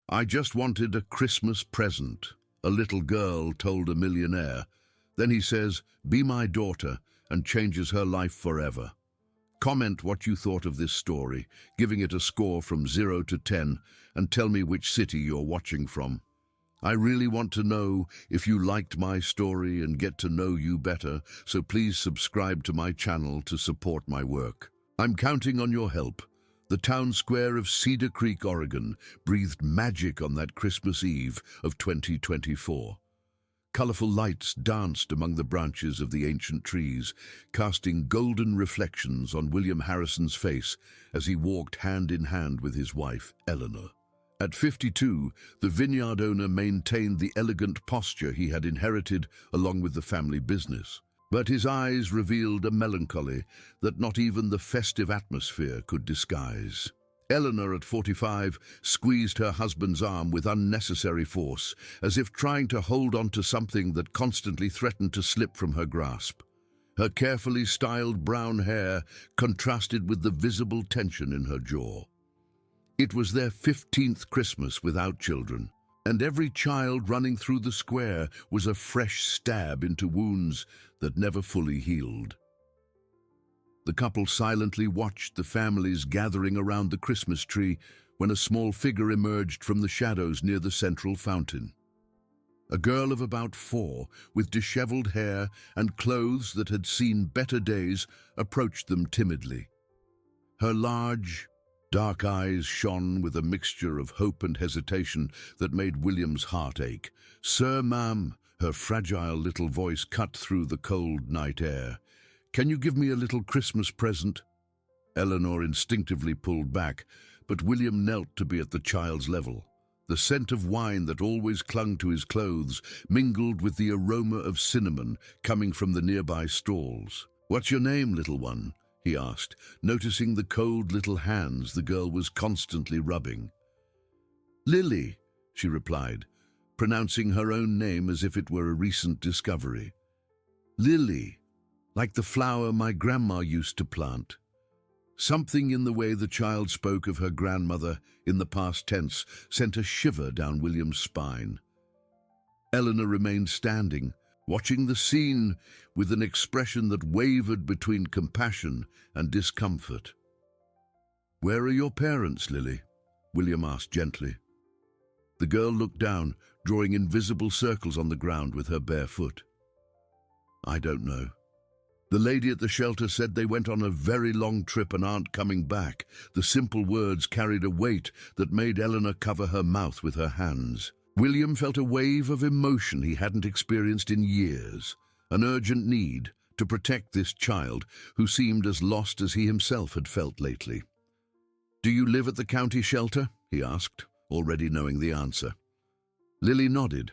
"I just wanted a Christmas present," a little girl told a millionaire. Then he says, "Be my daughter," and changes her life forever. Comment what you thought of this story, giving it a score from 0 to 10, and tell me which city you're watching from. I really want to know if you liked my story and get to know you better, so please subscribe to my channel to support my work. I'm counting on your help. The town square of Cedar Creek, Oregon, breathed magic on that Christmas Eve of 2024. Colorful lights danced among the branches of the ancient trees, casting golden reflections on William Harrison's face as he walked hand in hand with his wife, Eleanor. At 52, the vineyard owner maintained the elegant posture he had inherited along with the family business. But his eyes revealed a melancholy that not even the festive atmosphere could disguise. Eleanor, at 45, squeezed her husband's arm with unnecessary force, as if trying to hold on to something that constantly threatened to slip from her grasp. Her carefully styled brown hair contrasted with the visible tension in her jaw. It was their 15th Christmas without children, and every child running through the square was a fresh stab into wounds that never fully healed. The couple silently watched the families gathering around the Christmas tree when a small figure emerged from the shadows near the central fountain. A girl of about 4, with disheveled hair and clothes that had seen better days, approached them timidly. Her large, dark eyes shone with a mixture of hope and hesitation that made William's heart ache. "Sir, ma'am," her fragile little voice cut through the cold night air. "Can you give me a little Christmas present?" Eleanor instinctively pulled back, but William knelt to be at the child's level. The scent of wine that always clung to his clothes mingled with the aroma of cinnamon coming from the nearby stalls. "What's your name, little one?" he asked, noticing the cold little hands the girl was constantly rubbing. "Lily," she replied, pronouncing her own name as if it were a recent discovery. "Lily, like the flower my grandma used to plant." Something in the way the child spoke of her grandmother in the past tense sent a shiver down William's spine. Eleanor remained standing, watching the scene with an expression that wavered between compassion and discomfort. "Where are your parents, Lily?" William asked gently. The girl looked down, drawing invisible circles on the ground with her bare foot. "I don't know. The lady at the shelter said they went on a very long trip and aren't coming back." The simple words carried a weight that made Eleanor cover her mouth with her hands. William felt a wave of emotion he hadn't experienced in years, an urgent need to protect this child who seemed as lost as he himself had felt lately. "Do you live at the county shelter?" he asked, already knowing the answer. Lily nodded,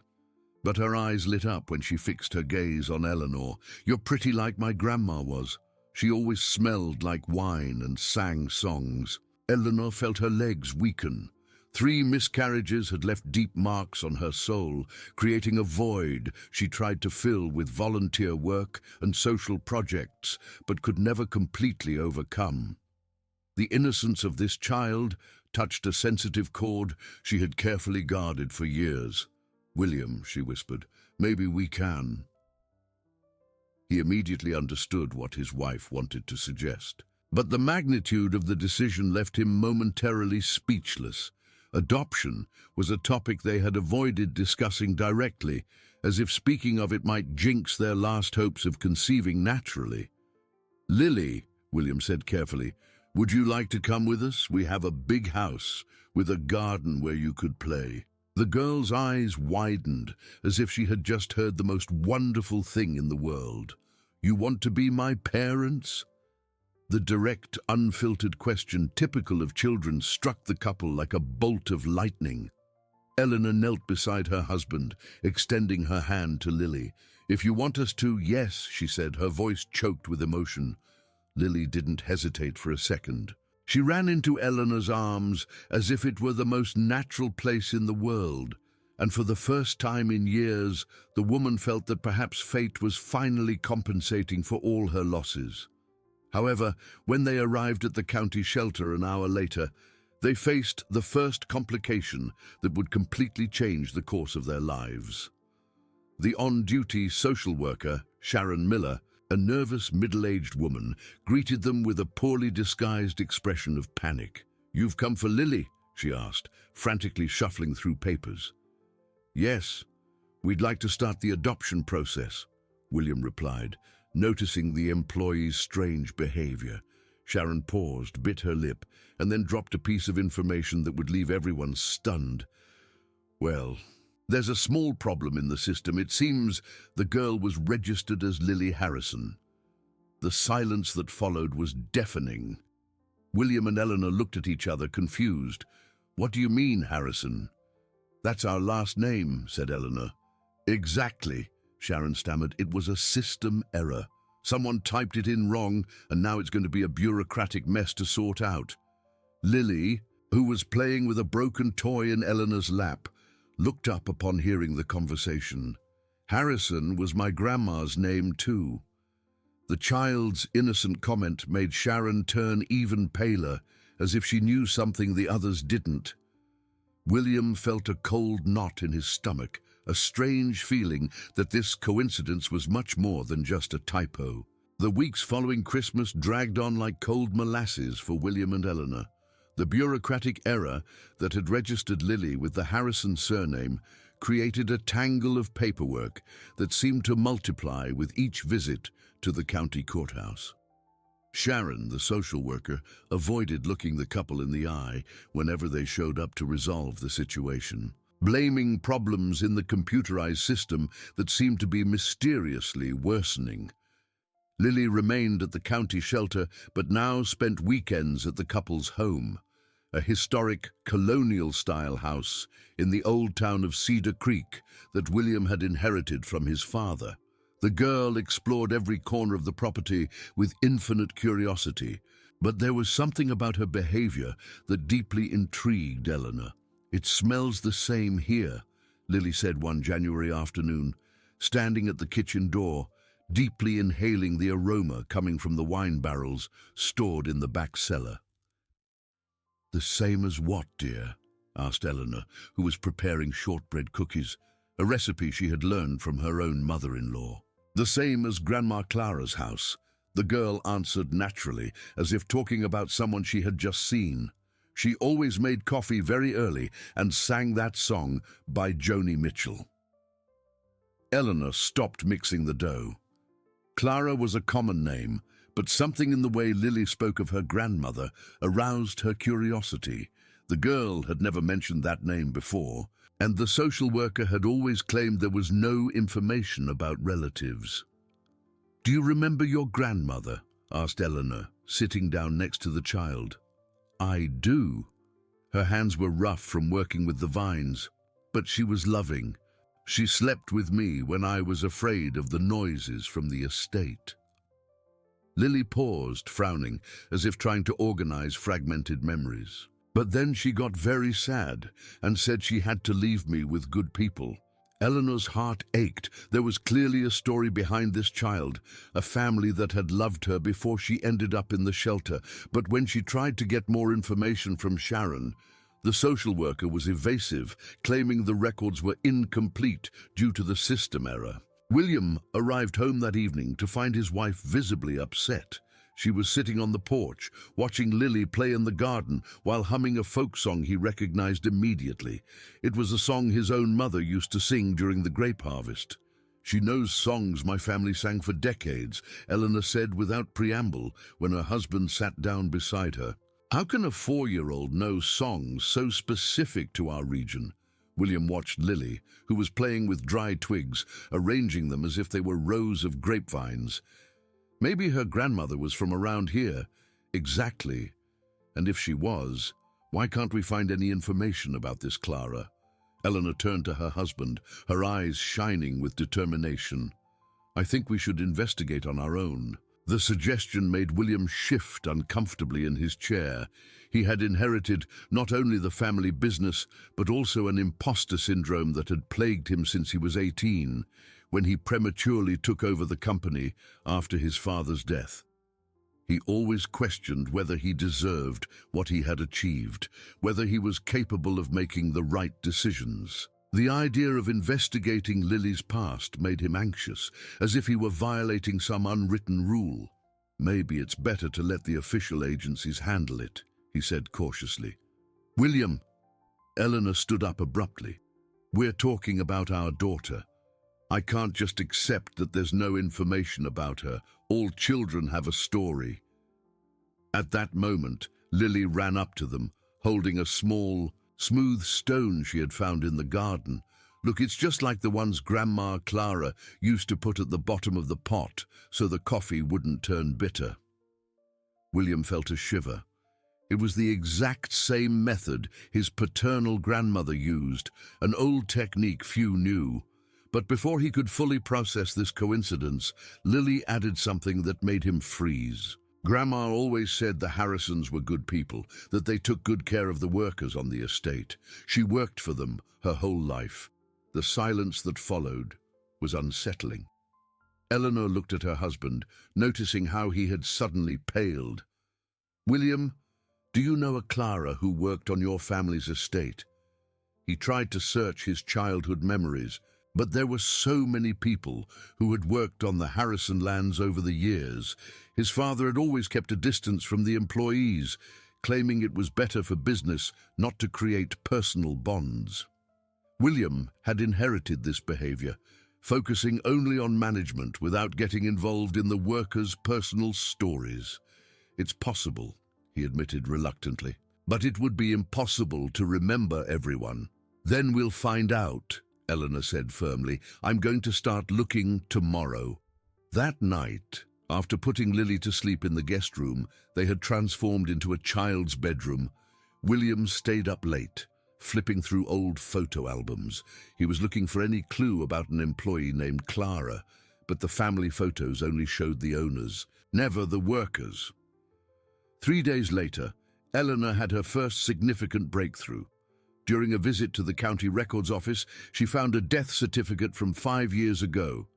but her eyes lit up when she fixed her gaze on Eleanor. "You're pretty like my grandma was. She always smelled like wine and sang songs." Eleanor felt her legs weaken. 3 miscarriages had left deep marks on her soul, creating a void she tried to fill with volunteer work and social projects, but could never completely overcome. The innocence of this child touched a sensitive chord she had carefully guarded for years. "William," she whispered, "maybe we can." He immediately understood what his wife wanted to suggest. But the magnitude of the decision left him momentarily speechless. Adoption was a topic they had avoided discussing directly, as if speaking of it might jinx their last hopes of conceiving naturally. "Lily," William said carefully, "would you like to come with us? We have a big house with a garden where you could play." The girl's eyes widened, as if she had just heard the most wonderful thing in the world. "You want to be my parents?" The direct, unfiltered question, typical of children, struck the couple like a bolt of lightning. Eleanor knelt beside her husband, extending her hand to Lily. "If you want us to, yes," she said, her voice choked with emotion. Lily didn't hesitate for a second. She ran into Eleanor's arms as if it were the most natural place in the world, and for the first time in years, the woman felt that perhaps fate was finally compensating for all her losses. However, when they arrived at the county shelter an hour later, They faced the first complication that would completely change the course of their lives. The on-duty social worker, Sharon Miller, a nervous middle-aged woman, greeted them with a poorly disguised expression of panic. "You've come for Lily?" she asked, frantically shuffling through papers. "Yes, we'd like to start the adoption process," William replied, noticing the employee's strange behavior. Sharon paused, bit her lip, and then dropped a piece of information that would leave everyone stunned. "Well, there's a small problem in the system. It seems the girl was registered as Lily Harrison." The silence that followed was deafening. William and Eleanor looked at each other, confused. "What do you mean, Harrison?" "That's our last name," said Eleanor. "Exactly," Sharon stammered. "It was a system error. Someone typed it in wrong, and now it's going to be a bureaucratic mess to sort out." Lily, who was playing with a broken toy in Eleanor's lap, looked up upon hearing the conversation. "Harrison was my grandma's name too." The child's innocent comment made Sharon turn even paler, as if she knew something the others didn't. William felt a cold knot in his stomach, a strange feeling that this coincidence was much more than just a typo. The weeks following Christmas dragged on like cold molasses for William and Eleanor. The bureaucratic error that had registered Lily with the Harrison surname created a tangle of paperwork that seemed to multiply with each visit to the county courthouse. Sharon, the social worker, avoided looking the couple in the eye whenever they showed up to resolve the situation, blaming problems in the computerized system that seemed to be mysteriously worsening. Lily remained at the county shelter, but now spent weekends at the couple's home, a historic colonial-style house in the old town of Cedar Creek that William had inherited from his father. The girl explored every corner of the property with infinite curiosity, but there was something about her behavior that deeply intrigued Eleanor. "It smells the same here," Lily said one January afternoon, standing at the kitchen door, deeply inhaling the aroma coming from the wine barrels stored in the back cellar. "The same as what, dear?" asked Eleanor, who was preparing shortbread cookies, a recipe she had learned from her own mother-in-law. "The same as Grandma Clara's house," the girl answered naturally, as if talking about someone she had just seen. "She always made coffee very early and sang that song by Joni Mitchell." Eleanor stopped mixing the dough. Clara was a common name, but something in the way Lily spoke of her grandmother aroused her curiosity. The girl had never mentioned that name before, and the social worker had always claimed there was no information about relatives. "Do you remember your grandmother?" asked Eleanor, sitting down next to the child. "I do. Her hands were rough from working with the vines, but she was loving. She slept with me when I was afraid of the noises from the estate." Lily paused, frowning, as if trying to organize fragmented memories. "But then she got very sad and said she had to leave me with good people." Eleanor's heart ached. There was clearly a story behind this child, a family that had loved her before she ended up in the shelter. But when she tried to get more information from Sharon, the social worker was evasive, claiming the records were incomplete due to the system error. William arrived home that evening to find his wife visibly upset. She was sitting on the porch, watching Lily play in the garden while humming a folk song he recognized immediately. It was a song his own mother used to sing during the grape harvest. "She knows songs my family sang for decades," Eleanor said without preamble when her husband sat down beside her. "How can a 4-year-old know songs so specific to our region?" William watched Lily, who was playing with dry twigs, arranging them as if they were rows of grapevines. Maybe her grandmother was from around here. Exactly. And if she was, why can't we find any information about this Clara? Eleanor turned to her husband, her eyes shining with determination. "I think we should investigate on our own." The suggestion made William shift uncomfortably in his chair. He had inherited not only the family business, but also an imposter syndrome that had plagued him since he was 18, when he prematurely took over the company after his father's death. He always questioned whether he deserved what he had achieved, whether he was capable of making the right decisions. The idea of investigating Lily's past made him anxious, as if he were violating some unwritten rule. "Maybe it's better to let the official agencies handle it," he said cautiously. "William," Eleanor stood up abruptly. "We're talking about our daughter. I can't just accept that there's no information about her. All children have a story." At that moment, Lily ran up to them, holding a small, smooth stone she had found in the garden. "Look, it's just like the ones Grandma Clara used to put at the bottom of the pot so the coffee wouldn't turn bitter." William felt a shiver. It was the exact same method his paternal grandmother used, an old technique few knew. But before he could fully process this coincidence, Lily added something that made him freeze. "Grandma always said the Harrisons were good people, that they took good care of the workers on the estate. She worked for them her whole life." The silence that followed was unsettling. Eleanor looked at her husband, noticing how he had suddenly paled. "William, do you know a Clara who worked on your family's estate?" He tried to search his childhood memories, but there were so many people who had worked on the Harrison lands over the years. His father had always kept a distance from the employees, claiming it was better for business not to create personal bonds. William had inherited this behavior, focusing only on management without getting involved in the workers' personal stories. "It's possible," he admitted reluctantly, "but it would be impossible to remember everyone." "Then we'll find out," Eleanor said firmly. "I'm going to start looking tomorrow." That night, after putting Lily to sleep in the guest room they had transformed into a child's bedroom, William stayed up late, flipping through old photo albums. He was looking for any clue about an employee named Clara, but the family photos only showed the owners, never the workers. 3 days later, Eleanor had her first significant breakthrough. During a visit to the county records office, she found a death certificate from 5 years ago.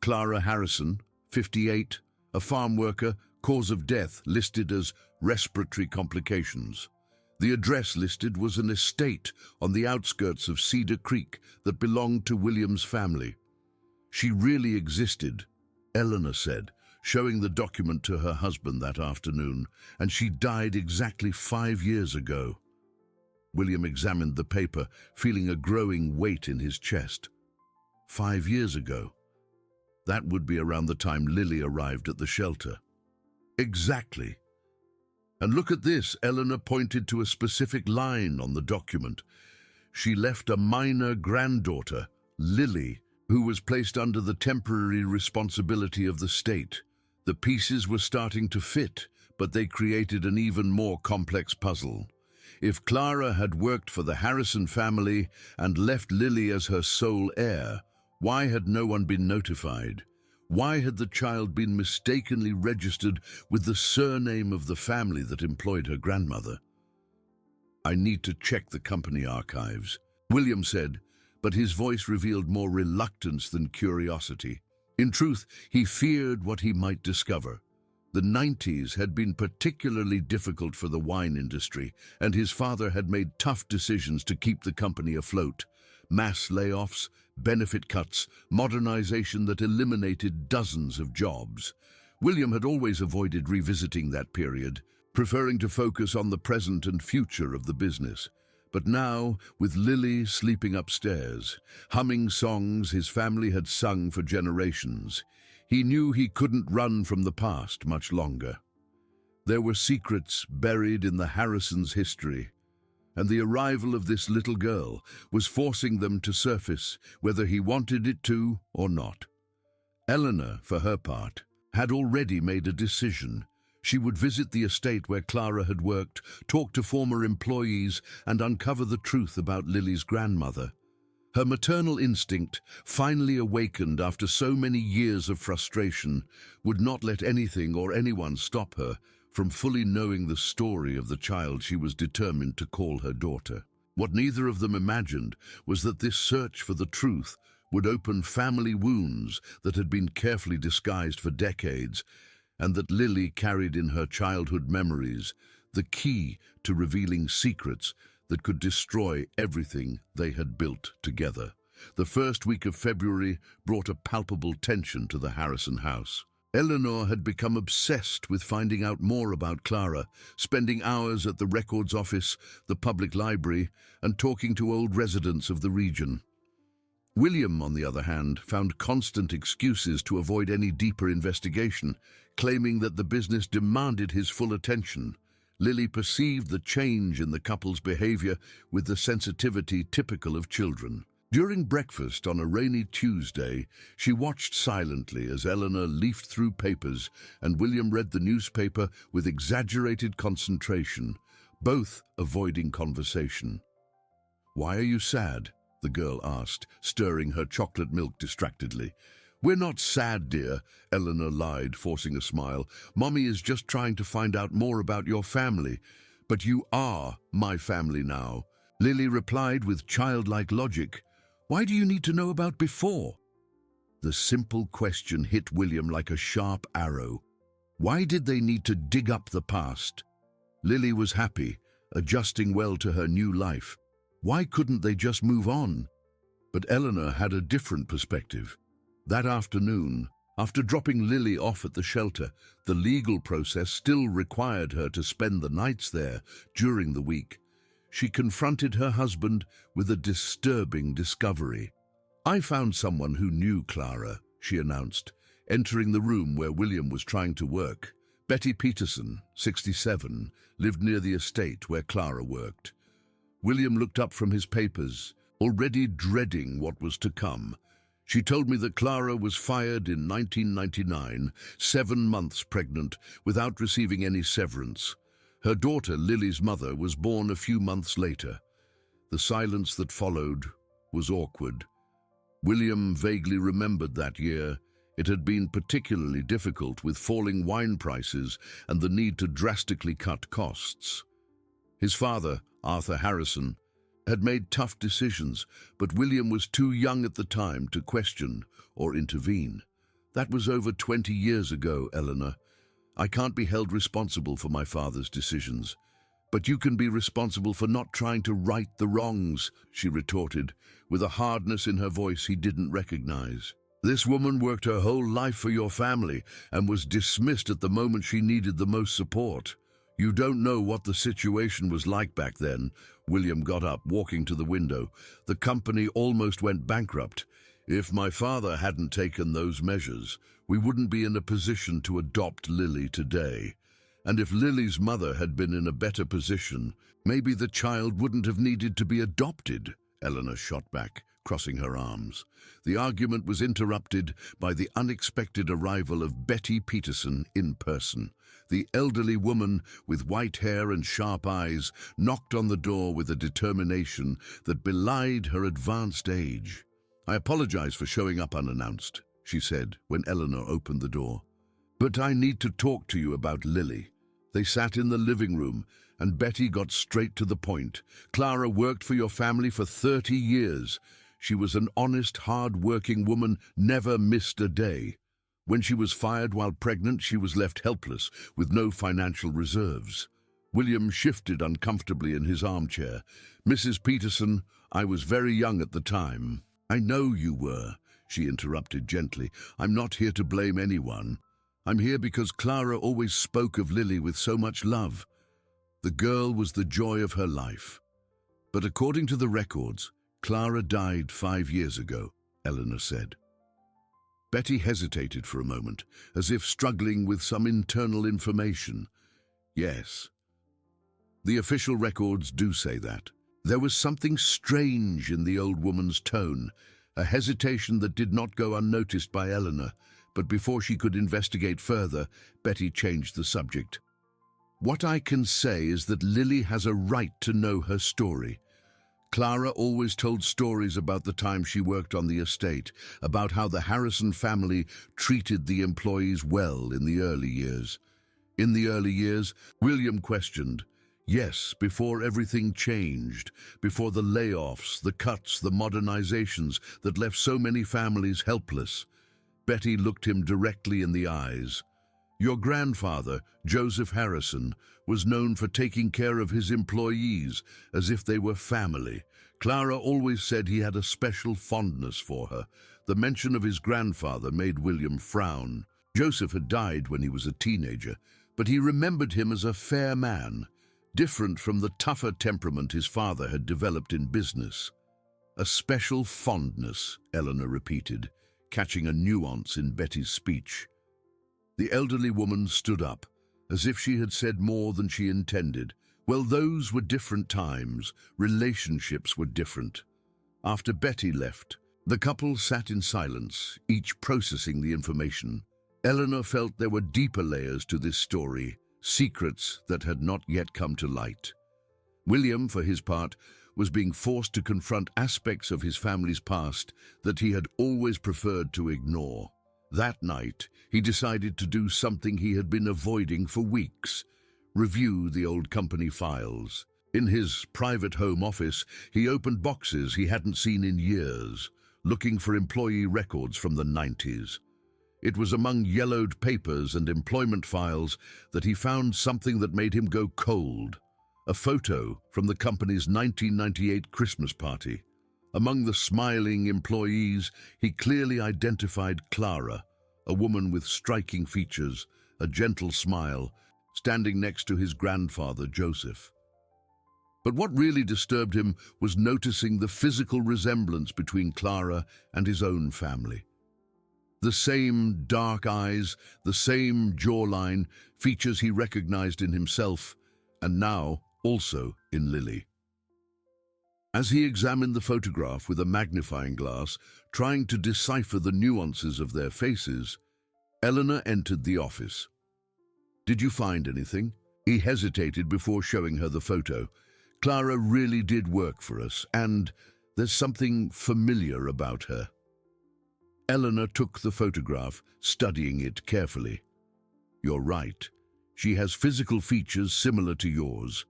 Clara Harrison, 58, a farm worker, cause of death listed as respiratory complications. The address listed was an estate on the outskirts of Cedar Creek that belonged to William's family. She really existed, Eleanor said, showing the document to her husband that afternoon, and she died exactly 5 years ago. William examined the paper, feeling a growing weight in his chest. 5 years ago. That would be around the time Lily arrived at the shelter. Exactly. And look at this, Eleanor pointed to a specific line on the document. She left a minor granddaughter, Lily, who was placed under the temporary responsibility of the state. The pieces were starting to fit, but they created an even more complex puzzle. If Clara had worked for the Harrison family and left Lily as her sole heir, why had no one been notified? Why had the child been mistakenly registered with the surname of the family that employed her grandmother? "I need to check the company archives," William said, but his voice revealed more reluctance than curiosity. In truth, he feared what he might discover. The 90s had been particularly difficult for the wine industry, and his father had made tough decisions to keep the company afloat. Mass layoffs, benefit cuts, modernization that eliminated dozens of jobs. William had always avoided revisiting that period, preferring to focus on the present and future of the business. But now, with Lily sleeping upstairs, humming songs his family had sung for generations, he knew he couldn't run from the past much longer. There were secrets buried in the Harrisons' history, and the arrival of this little girl was forcing them to surface, whether he wanted it to or not. Eleanor, for her part, had already made a decision. She would visit the estate where Clara had worked, talk to former employees, and uncover the truth about Lily's grandmother. Her maternal instinct, finally awakened after so many years of frustration, would not let anything or anyone stop her from fully knowing the story of the child she was determined to call her daughter. What neither of them imagined was that this search for the truth would open family wounds that had been carefully disguised for decades, and that Lily carried in her childhood memories the key to revealing secrets that could destroy everything they had built together. The first week of February brought a palpable tension to the Harrison house. Eleanor had become obsessed with finding out more about Clara, spending hours at the records office, the public library, and talking to old residents of the region. William, on the other hand, found constant excuses to avoid any deeper investigation, claiming that the business demanded his full attention. Lily perceived the change in the couple's behavior with the sensitivity typical of children. During breakfast on a rainy Tuesday, she watched silently as Eleanor leafed through papers and William read the newspaper with exaggerated concentration, both avoiding conversation. "Why are you sad?" the girl asked, stirring her chocolate milk distractedly. "We're not sad, dear," Eleanor lied, forcing a smile. "Mommy is just trying to find out more about your family. But you are my family now." Lily replied with childlike logic. "Why do you need to know about before?" The simple question hit William like a sharp arrow. Why did they need to dig up the past? Lily was happy, adjusting well to her new life. Why couldn't they just move on? But Eleanor had a different perspective. That afternoon, after dropping Lily off at the shelter, the legal process still required her to spend the nights there during the week. She confronted her husband with a disturbing discovery. "I found someone who knew Clara," she announced, entering the room where William was trying to work. Betty Peterson, 67, lived near the estate where Clara worked. William looked up from his papers, already dreading what was to come. "She told me that Clara was fired in 1999, 7 months pregnant, without receiving any severance. Her daughter, Lily's mother, was born a few months later." The silence that followed was awkward. William vaguely remembered that year. It had been particularly difficult with falling wine prices and the need to drastically cut costs. His father, Arthur Harrison, had made tough decisions, but William was too young at the time to question or intervene. "That was over 20 years ago, Eleanor. I can't be held responsible for my father's decisions. But you can be responsible for not trying to right the wrongs," she retorted, with a hardness in her voice he didn't recognize. "This woman worked her whole life for your family and was dismissed at the moment she needed the most support. You don't know what the situation was like back then." William got up, walking to the window. "The company almost went bankrupt. If my father hadn't taken those measures, we wouldn't be in a position to adopt Lily today. And if Lily's mother had been in a better position, maybe the child wouldn't have needed to be adopted," Eleanor shot back, crossing her arms. The argument was interrupted by the unexpected arrival of Betty Peterson in person. The elderly woman, with white hair and sharp eyes, knocked on the door with a determination that belied her advanced age. "I apologize for showing up unannounced," she said when Eleanor opened the door. "But I need to talk to you about Lily." They sat in the living room, and Betty got straight to the point. "Clara worked for your family for 30 years. She was an honest, hard-working woman, never missed a day. When she was fired while pregnant, she was left helpless, with no financial reserves." William shifted uncomfortably in his armchair. "Mrs. Peterson, I was very young at the time." "I know you were," she interrupted gently. "I'm not here to blame anyone. I'm here because Clara always spoke of Lily with so much love. The girl was the joy of her life. But according to the records, Clara died 5 years ago," Eleanor said. Betty hesitated for a moment, as if struggling with some internal information. "Yes. The official records do say that." There was something strange in the old woman's tone, a hesitation that did not go unnoticed by Eleanor, but before she could investigate further, Betty changed the subject. "What I can say is that Lily has a right to know her story. Clara always told stories about the time she worked on the estate, about how the Harrison family treated the employees well in the early years." "In the early years?" William questioned. "Yes, before everything changed, before the layoffs, the cuts, the modernizations that left so many families helpless." Betty looked him directly in the eyes. Your grandfather, Joseph Harrison, was known for taking care of his employees as if they were family. Clara always said he had a special fondness for her. The mention of his grandfather made William frown. Joseph had died when he was a teenager, but he remembered him as a fair man, different from the tougher temperament his father had developed in business. A special fondness, Eleanor repeated, catching a nuance in Betty's speech. The elderly woman stood up, as if she had said more than she intended. Well, those were different times. Relationships were different. After Betty left, the couple sat in silence, each processing the information. Eleanor felt there were deeper layers to this story, secrets that had not yet come to light. William, for his part, was being forced to confront aspects of his family's past that he had always preferred to ignore. That night, he decided to do something he had been avoiding for weeks: review the old company files. In his private home office, he opened boxes he hadn't seen in years, looking for employee records from the 90s. It was among yellowed papers and employment files that he found something that made him go cold: a photo from the company's 1998 Christmas party. Among the smiling employees, he clearly identified Clara, a woman with striking features, a gentle smile, standing next to his grandfather, Joseph. But what really disturbed him was noticing the physical resemblance between Clara and his own family. The same dark eyes, the same jawline, features he recognized in himself, and now also in Lily. As he examined the photograph with a magnifying glass, trying to decipher the nuances of their faces, Eleanor entered the office. "Did you find anything?" He hesitated before showing her the photo. "Clara really did work for us, and there's something familiar about her." Eleanor took the photograph, studying it carefully. "You're right. She has physical features similar to yours.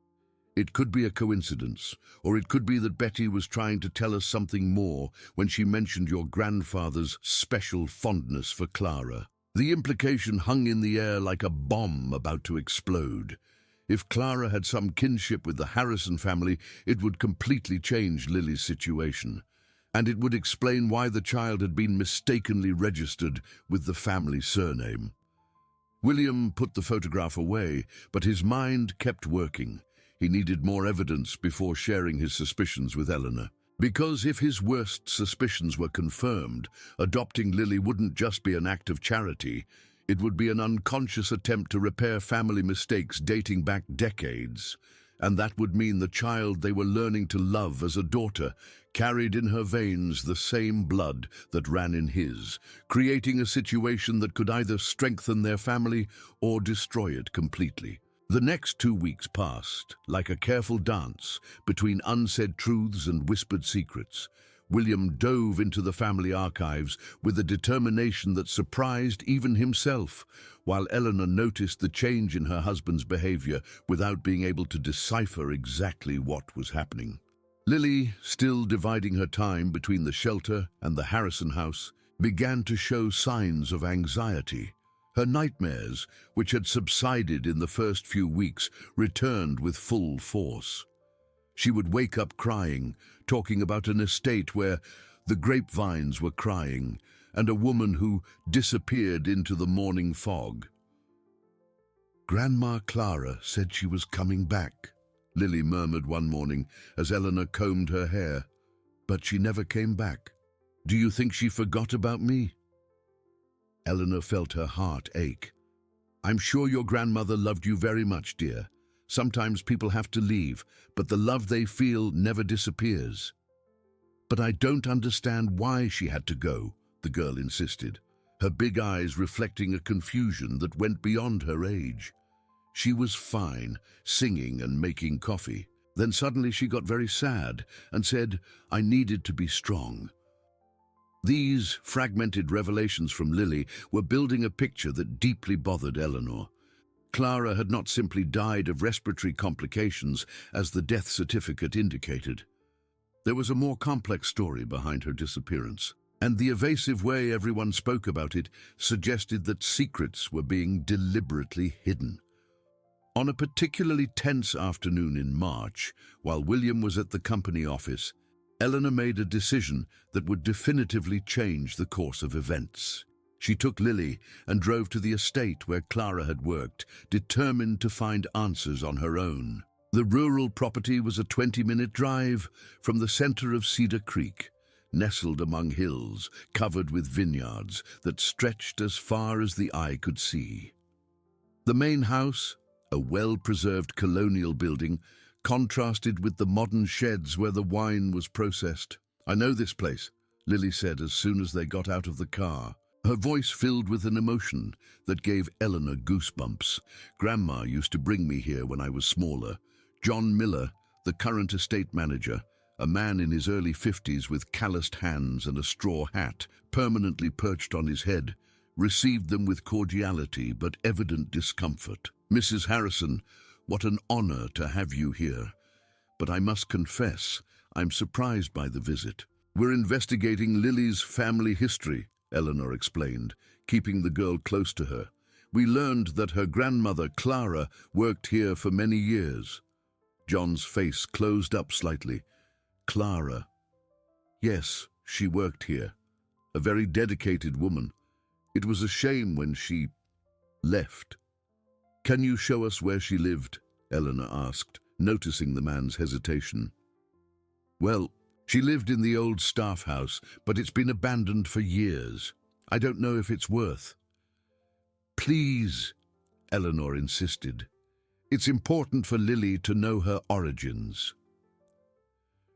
It could be a coincidence, or it could be that Betty was trying to tell us something more when she mentioned your grandfather's special fondness for Clara." The implication hung in the air like a bomb about to explode. If Clara had some kinship with the Harrison family, it would completely change Lily's situation, and it would explain why the child had been mistakenly registered with the family surname. William put the photograph away, but his mind kept working. He needed more evidence before sharing his suspicions with Eleanor. Because if his worst suspicions were confirmed, adopting Lily wouldn't just be an act of charity, it would be an unconscious attempt to repair family mistakes dating back decades. And that would mean the child they were learning to love as a daughter carried in her veins the same blood that ran in his, creating a situation that could either strengthen their family or destroy it completely. The next 2 weeks passed, like a careful dance between unsaid truths and whispered secrets. William dove into the family archives with a determination that surprised even himself, while Eleanor noticed the change in her husband's behavior without being able to decipher exactly what was happening. Lily, still dividing her time between the shelter and the Harrison house, began to show signs of anxiety. Her nightmares, which had subsided in the first few weeks, returned with full force. She would wake up crying, talking about an estate where the grapevines were crying, and a woman who disappeared into the morning fog. "Grandma Clara said she was coming back," Lily murmured one morning as Eleanor combed her hair. "But she never came back. Do you think she forgot about me?" Eleanor felt her heart ache. "I'm sure your grandmother loved you very much, dear. Sometimes people have to leave, but the love they feel never disappears." "But I don't understand why she had to go," the girl insisted, her big eyes reflecting a confusion that went beyond her age. She was fine, singing and making coffee. Then suddenly she got very sad and said, "I needed to be strong." These fragmented revelations from Lily were building a picture that deeply bothered Eleanor. Clara had not simply died of respiratory complications, as the death certificate indicated. There was a more complex story behind her disappearance. And the evasive way everyone spoke about it suggested that secrets were being deliberately hidden. On a particularly tense afternoon in March, while William was at the company office, Eleanor made a decision that would definitively change the course of events. She took Lily and drove to the estate where Clara had worked, determined to find answers on her own. The rural property was a 20-minute drive from the center of Cedar Creek, nestled among hills covered with vineyards that stretched as far as the eye could see. The main house, a well-preserved colonial building, contrasted with the modern sheds where the wine was processed. "I know this place," Lily said as soon as they got out of the car. Her voice filled with an emotion that gave Eleanor goosebumps. "Grandma used to bring me here when I was smaller. John Miller, the current estate manager, a man in his early 50s with calloused hands and a straw hat permanently perched on his head, received them with cordiality but evident discomfort. Mrs. Harrison, what an honor to have you here. But I must confess, I'm surprised by the visit. We're investigating Lily's family history," Eleanor explained, keeping the girl close to her. "We learned that her grandmother, Clara, worked here for many years." John's face closed up slightly. "Clara. Yes, she worked here. A very dedicated woman. It was a shame when she left." "Can you show us where she lived?" Eleanor asked, noticing the man's hesitation. "Well, she lived in the old staff house, but it's been abandoned for years. I don't know if it's worth." "Please," Eleanor insisted. "It's important for Lily to know her origins."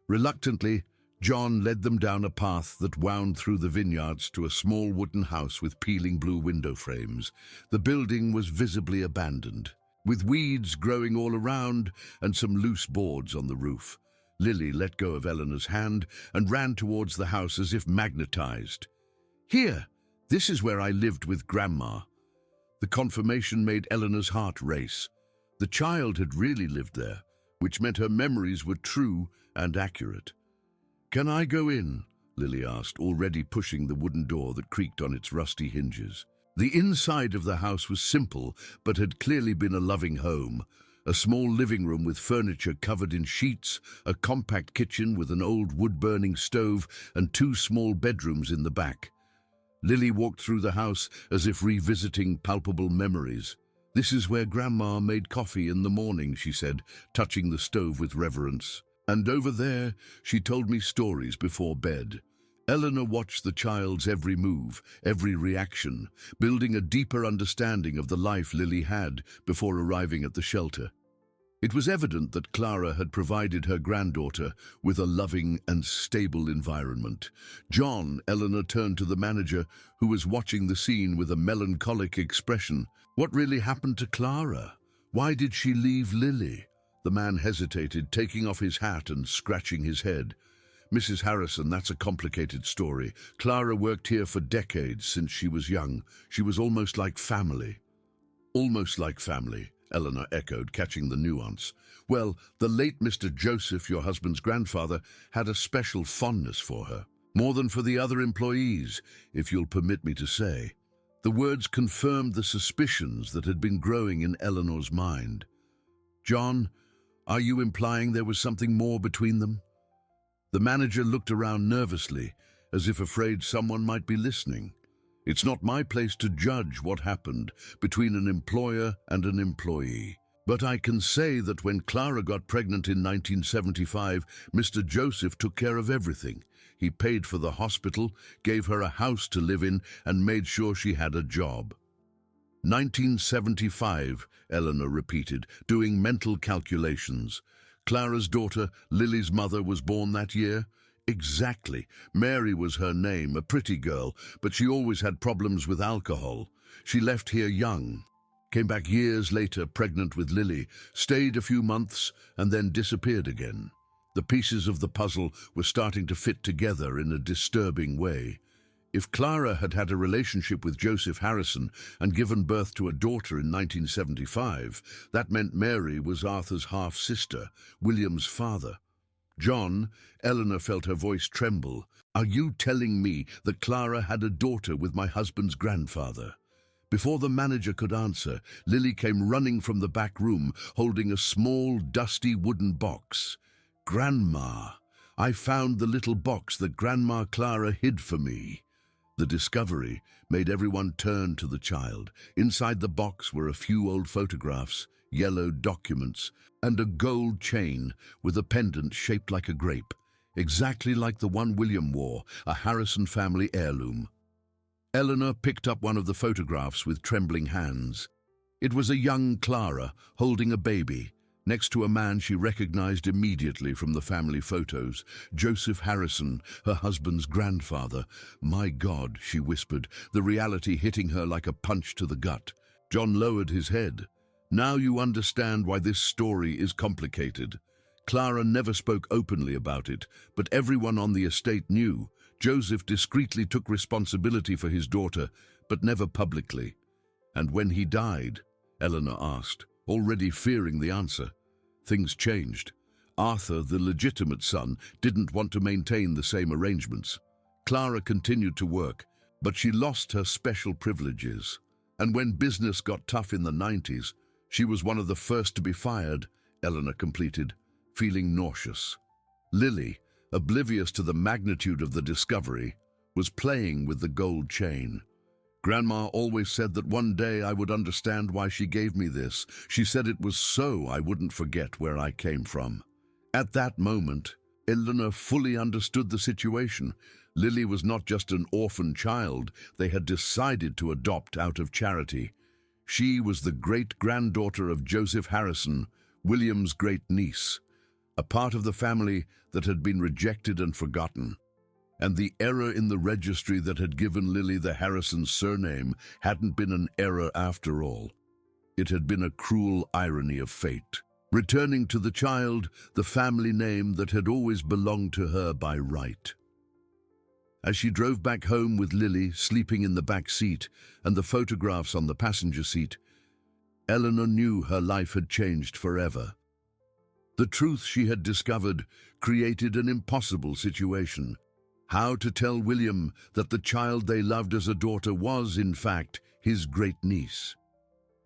Reluctantly, John led them down a path that wound through the vineyards to a small wooden house with peeling blue window frames. The building was visibly abandoned, with weeds growing all around and some loose boards on the roof. Lily let go of Eleanor's hand and ran towards the house as if magnetized. "Here, this is where I lived with Grandma." The confirmation made Eleanor's heart race. The child had really lived there, which meant her memories were true and accurate. "Can I go in?" Lily asked, already pushing the wooden door that creaked on its rusty hinges. The inside of the house was simple, but had clearly been a loving home. A small living room with furniture covered in sheets, a compact kitchen with an old wood-burning stove, and 2 small bedrooms in the back. Lily walked through the house as if revisiting palpable memories. "This is where Grandma made coffee in the morning," she said, touching the stove with reverence. "And over there, she told me stories before bed." Eleanor watched the child's every move, every reaction, building a deeper understanding of the life Lily had before arriving at the shelter. It was evident that Clara had provided her granddaughter with a loving and stable environment. "John," Eleanor turned to the manager, who was watching the scene with a melancholic expression. "What really happened to Clara? Why did she leave Lily?" The man hesitated, taking off his hat and scratching his head. "Mrs. Harrison, that's a complicated story. Clara worked here for decades since she was young. She was almost like family." "Almost like family," Eleanor echoed, catching the nuance. "Well, the late Mr. Joseph, your husband's grandfather, had a special fondness for her. More than for the other employees, if you'll permit me to say." The words confirmed the suspicions that had been growing in Eleanor's mind. "John, are you implying there was something more between them?" The manager looked around nervously, as if afraid someone might be listening. "It's not my place to judge what happened between an employer and an employee. But I can say that when Clara got pregnant in 1975, Mr. Joseph took care of everything. He paid for the hospital, gave her a house to live in, and made sure she had a job." 1975, Eleanor repeated, doing mental calculations. Clara's daughter, Lily's mother, was born that year? Exactly. Mary was her name, a pretty girl, but she always had problems with alcohol. She left here young, came back years later pregnant with Lily, stayed a few months, and then disappeared again. The pieces of the puzzle were starting to fit together in a disturbing way. If Clara had had a relationship with Joseph Harrison and given birth to a daughter in 1975, that meant Mary was Arthur's half-sister, William's father. John, Eleanor felt her voice tremble. Are you telling me that Clara had a daughter with my husband's grandfather? Before the manager could answer, Lily came running from the back room, holding a small, dusty wooden box. Grandma, I found the little box that Grandma Clara hid for me. The discovery made everyone turn to the child. Inside the box were a few old photographs, yellow documents, and a gold chain with a pendant shaped like a grape, exactly like the one William wore, a Harrison family heirloom. Eleanor picked up one of the photographs with trembling hands. It was a young Clara holding a baby, next to a man she recognized immediately from the family photos, Joseph Harrison, her husband's grandfather. My God, she whispered, the reality hitting her like a punch to the gut. John lowered his head. Now you understand why this story is complicated. Clara never spoke openly about it, but everyone on the estate knew. Joseph discreetly took responsibility for his daughter, but never publicly. And when he died, Eleanor asked, already fearing the answer. Things changed. Arthur, the legitimate son, didn't want to maintain the same arrangements. Clara continued to work, but she lost her special privileges. And when business got tough in the 90s, she was one of the first to be fired, Eleanor completed, feeling nauseous. Lily, oblivious to the magnitude of the discovery, was playing with the gold chain. Grandma always said that one day I would understand why she gave me this. She said it was so I wouldn't forget where I came from. At that moment, Eleanor fully understood the situation. Lily was not just an orphan child they had decided to adopt out of charity. She was the great-granddaughter of Joseph Harrison, William's great niece, a part of the family that had been rejected and forgotten. And the error in the registry that had given Lily the Harrison surname hadn't been an error after all. It had been a cruel irony of fate, returning to the child the family name that had always belonged to her by right. As she drove back home with Lily sleeping in the back seat and the photographs on the passenger seat, Eleanor knew her life had changed forever. The truth she had discovered created an impossible situation. How to tell William that the child they loved as a daughter was, in fact, his great niece.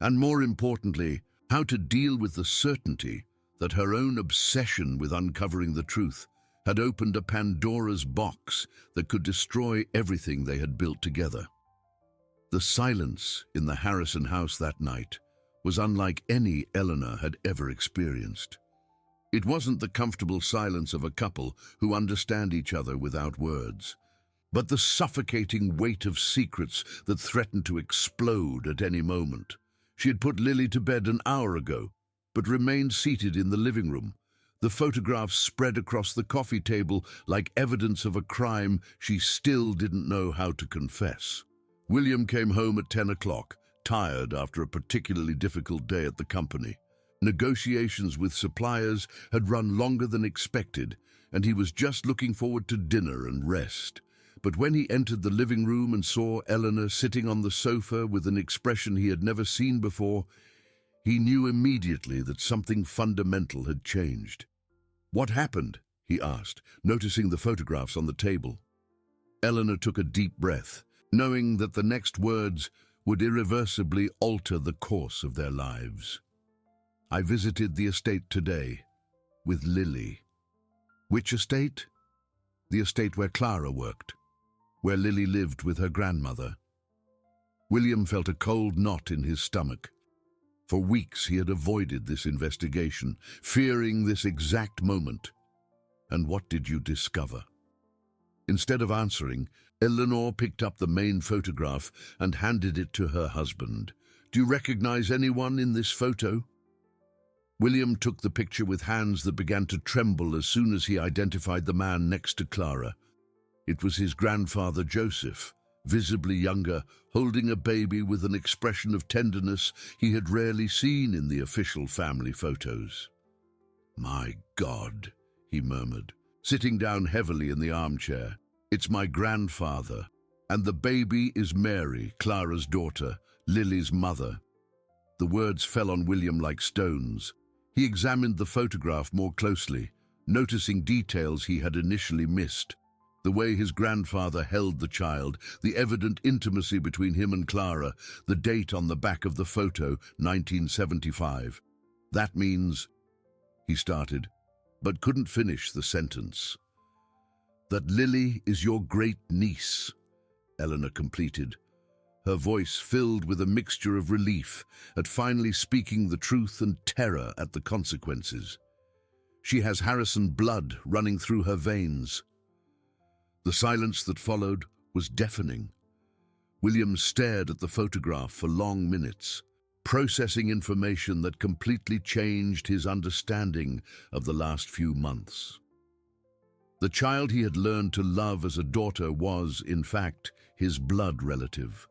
And more importantly, how to deal with the certainty that her own obsession with uncovering the truth had opened a Pandora's box that could destroy everything they had built together. The silence in the Harrison house that night was unlike any Eleanor had ever experienced. It wasn't the comfortable silence of a couple who understand each other without words, but the suffocating weight of secrets that threatened to explode at any moment. She had put Lily to bed an hour ago, but remained seated in the living room, the photographs spread across the coffee table like evidence of a crime she still didn't know how to confess. William came home at 10 o'clock, tired after a particularly difficult day at the company. Negotiations with suppliers had run longer than expected, and he was just looking forward to dinner and rest. But when he entered the living room and saw Eleanor sitting on the sofa with an expression he had never seen before, he knew immediately that something fundamental had changed. "What happened?" he asked, noticing the photographs on the table. Eleanor took a deep breath, knowing that the next words would irreversibly alter the course of their lives. "I visited the estate today, with Lily." "Which estate?" "The estate where Clara worked, where Lily lived with her grandmother." William felt a cold knot in his stomach. For weeks he had avoided this investigation, fearing this exact moment. "And what did you discover?" Instead of answering, Eleanor picked up the main photograph and handed it to her husband. "Do you recognize anyone in this photo?" William took the picture with hands that began to tremble as soon as he identified the man next to Clara. It was his grandfather Joseph, visibly younger, holding a baby with an expression of tenderness he had rarely seen in the official family photos. "My God," he murmured, sitting down heavily in the armchair. "It's my grandfather, and the baby is Mary, Clara's daughter, Lily's mother." The words fell on William like stones. He examined the photograph more closely, noticing details he had initially missed. The way his grandfather held the child, the evident intimacy between him and Clara, the date on the back of the photo, 1975. That means, he started, but couldn't finish the sentence. That Lily is your great niece, Eleanor completed, her voice filled with a mixture of relief at finally speaking the truth and terror at the consequences. She has Harrison blood running through her veins. The silence that followed was deafening. William stared at the photograph for long minutes, processing information that completely changed his understanding of the last few months. The child he had learned to love as a daughter was, in fact, his blood relative.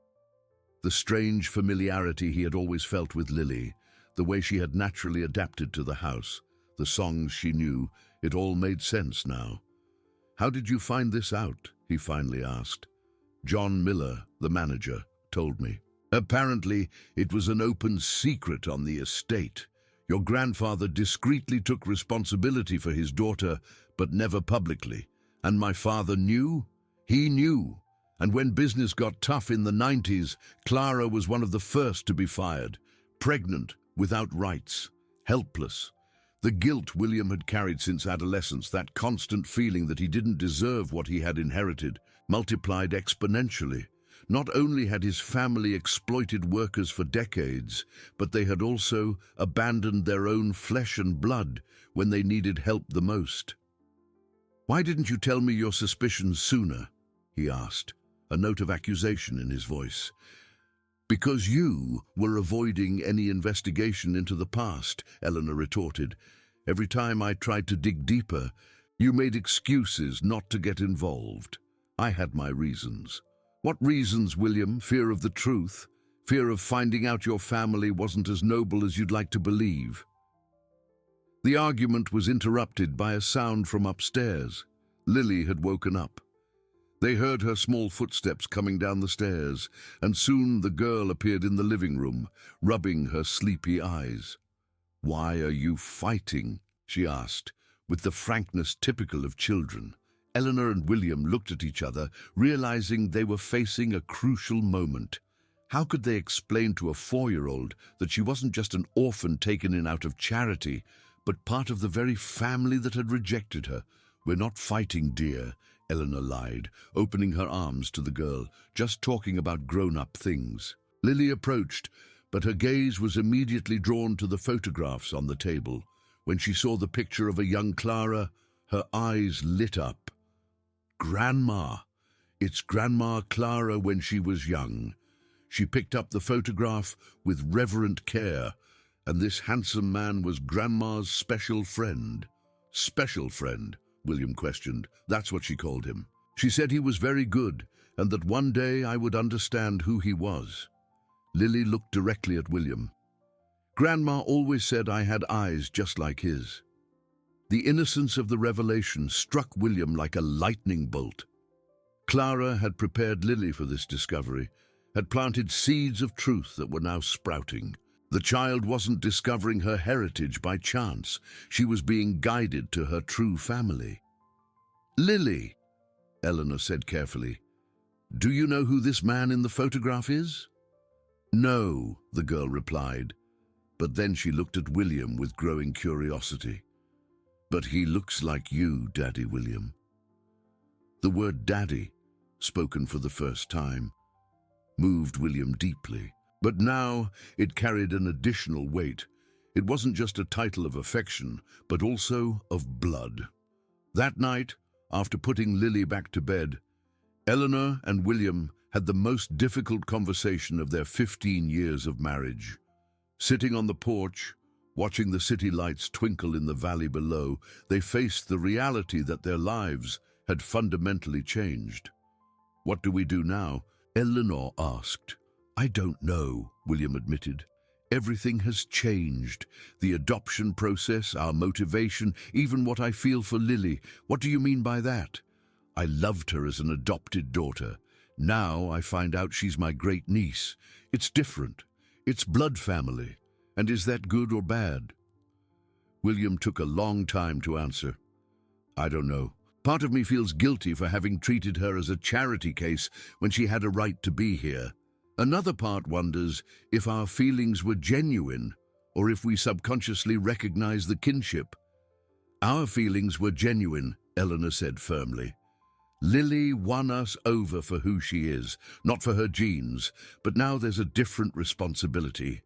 The strange familiarity he had always felt with Lily, the way she had naturally adapted to the house, the songs she knew, it all made sense now. "How did you find this out?" he finally asked. "John Miller, the manager, told me. Apparently, it was an open secret on the estate. Your grandfather discreetly took responsibility for his daughter, but never publicly. And my father knew? He knew. And when business got tough in the 90s, Clara was one of the first to be fired. Pregnant, without rights, helpless. The guilt William had carried since adolescence, that constant feeling that he didn't deserve what he had inherited, multiplied exponentially. Not only had his family exploited workers for decades, but they had also abandoned their own flesh and blood when they needed help the most. "Why didn't you tell me your suspicions sooner?" he asked, a note of accusation in his voice. "Because you were avoiding any investigation into the past," Eleanor retorted. "Every time I tried to dig deeper, you made excuses not to get involved. I had my reasons." "What reasons, William? Fear of the truth? Fear of finding out your family wasn't as noble as you'd like to believe?" The argument was interrupted by a sound from upstairs. Lily had woken up. They heard her small footsteps coming down the stairs, and soon the girl appeared in the living room, rubbing her sleepy eyes. "Why are you fighting?" she asked, with the frankness typical of children. Eleanor and William looked at each other, realizing they were facing a crucial moment. How could they explain to a 4-year-old that she wasn't just an orphan taken in out of charity, but part of the very family that had rejected her? "We're not fighting, dear," Eleanor lied, opening her arms to the girl, "just talking about grown-up things." Lily approached, but her gaze was immediately drawn to the photographs on the table. When she saw the picture of a young Clara, her eyes lit up. "Grandma! It's Grandma Clara when she was young." She picked up the photograph with reverent care, and this handsome man was Grandma's special friend. "Special friend?" William questioned. "That's what she called him. She said he was very good, and that one day I would understand who he was." Lily looked directly at William. "Grandma always said I had eyes just like his." The innocence of the revelation struck William like a lightning bolt. Clara had prepared Lily for this discovery, had planted seeds of truth that were now sprouting. The child wasn't discovering her heritage by chance. She was being guided to her true family. "Lily," Eleanor said carefully, "do you know who this man in the photograph is?" "No," the girl replied, but then she looked at William with growing curiosity. "But he looks like you, Daddy William." The word daddy, spoken for the first time, moved William deeply. But now it carried an additional weight. It wasn't just a title of affection, but also of blood. That night, after putting Lily back to bed, Eleanor and William had the most difficult conversation of their 15 years of marriage. Sitting on the porch, watching the city lights twinkle in the valley below, they faced the reality that their lives had fundamentally changed. "What do we do now?" Eleanor asked. "I don't know," William admitted. "Everything has changed. The adoption process, our motivation, even what I feel for Lily." "What do you mean by that?" "I loved her as an adopted daughter. Now I find out she's my great niece. It's different. It's blood family. And is that good or bad?" William took a long time to answer. I don't know. Part of me feels guilty for having treated her as a charity case when she had a right to be here. Another part wonders if our feelings were genuine or if we subconsciously recognize the kinship. Our feelings were genuine, Eleanor said firmly. Lily won us over for who she is, not for her genes, but now there's a different responsibility.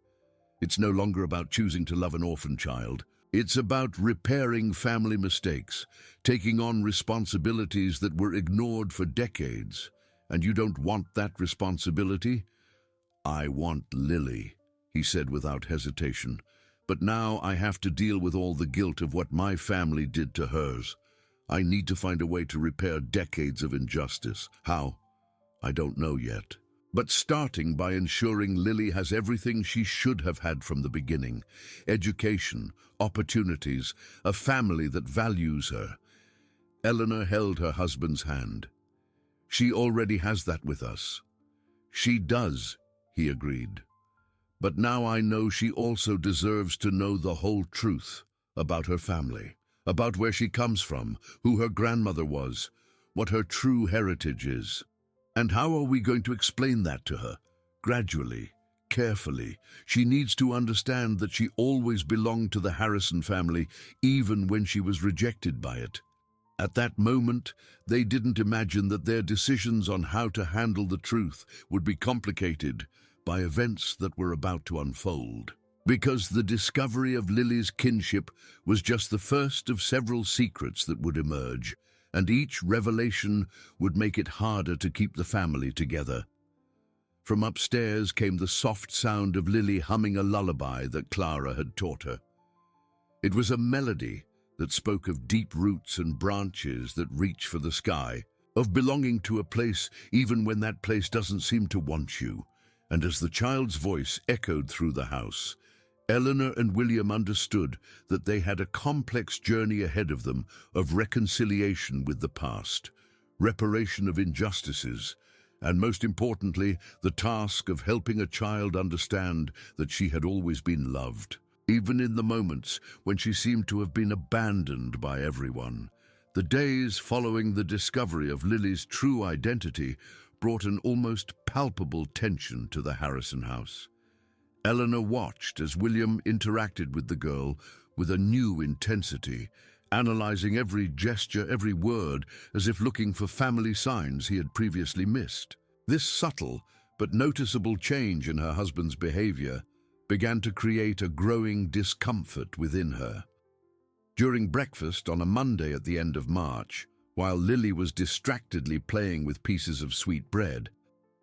It's no longer about choosing to love an orphan child. It's about repairing family mistakes, taking on responsibilities that were ignored for decades. And you don't want that responsibility? I want Lily, he said without hesitation. But now I have to deal with all the guilt of what my family did to hers. I need to find a way to repair decades of injustice. How? I don't know yet. But starting by ensuring Lily has everything she should have had from the beginning. Education, opportunities, a family that values her. Eleanor held her husband's hand. She already has that with us. She does, he agreed. But now I know she also deserves to know the whole truth about her family, about where she comes from, who her grandmother was, what her true heritage is. And how are we going to explain that to her? Gradually, carefully. She needs to understand that she always belonged to the Harrison family, even when she was rejected by it. At that moment, they didn't imagine that their decisions on how to handle the truth would be complicated by events that were about to unfold. Because the discovery of Lily's kinship was just the first of several secrets that would emerge, and each revelation would make it harder to keep the family together. From upstairs came the soft sound of Lily humming a lullaby that Clara had taught her. It was a melody that spoke of deep roots and branches that reach for the sky, of belonging to a place even when that place doesn't seem to want you. And as the child's voice echoed through the house, Eleanor and William understood that they had a complex journey ahead of them of reconciliation with the past, reparation of injustices, and most importantly, the task of helping a child understand that she had always been loved, even in the moments when she seemed to have been abandoned by everyone. The days following the discovery of Lily's true identity brought an almost palpable tension to the Harrison house. Eleanor watched as William interacted with the girl with a new intensity, analyzing every gesture, every word, as if looking for family signs he had previously missed. This subtle but noticeable change in her husband's behavior began to create a growing discomfort within her. During breakfast on a Monday at the end of March, while Lily was distractedly playing with pieces of sweet bread,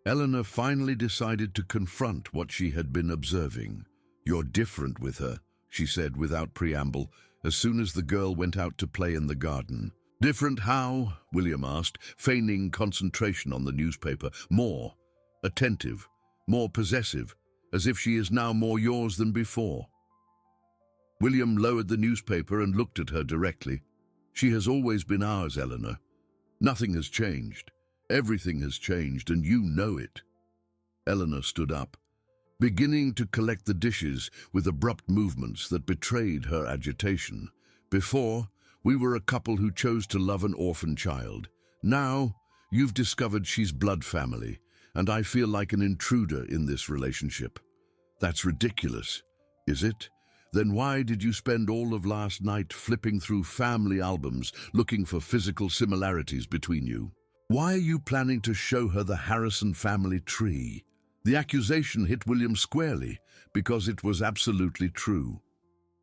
Eleanor finally decided to confront what she had been observing. "You're different with her," she said without preamble, as soon as the girl went out to play in the garden. "Different how?" William asked, feigning concentration on the newspaper. "More attentive, more possessive, as if she is now more yours than before." William lowered the newspaper and looked at her directly. "She has always been ours, Eleanor. Nothing has changed. Everything has changed, and you know it." Eleanor stood up, beginning to collect the dishes with abrupt movements that betrayed her agitation. "Before, we were a couple who chose to love an orphan child. Now, you've discovered she's blood family, and I feel like an intruder in this relationship." "That's ridiculous, is it? Then why did you spend all of last night flipping through family albums looking for physical similarities between you? Why are you planning to show her the Harrison family tree?" The accusation hit William squarely because it was absolutely true.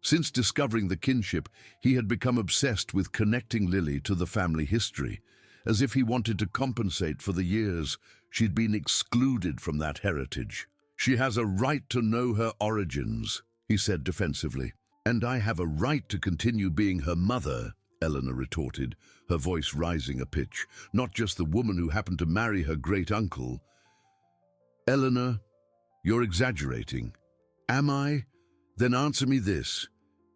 Since discovering the kinship, he had become obsessed with connecting Lily to the family history, as if he wanted to compensate for the years she'd been excluded from that heritage. "She has a right to know her origins," he said defensively. "And I have a right to continue being her mother," Eleanor retorted, her voice rising a pitch, "not just the woman who happened to marry her great-uncle." "Eleanor, you're exaggerating." "Am I? Then answer me this.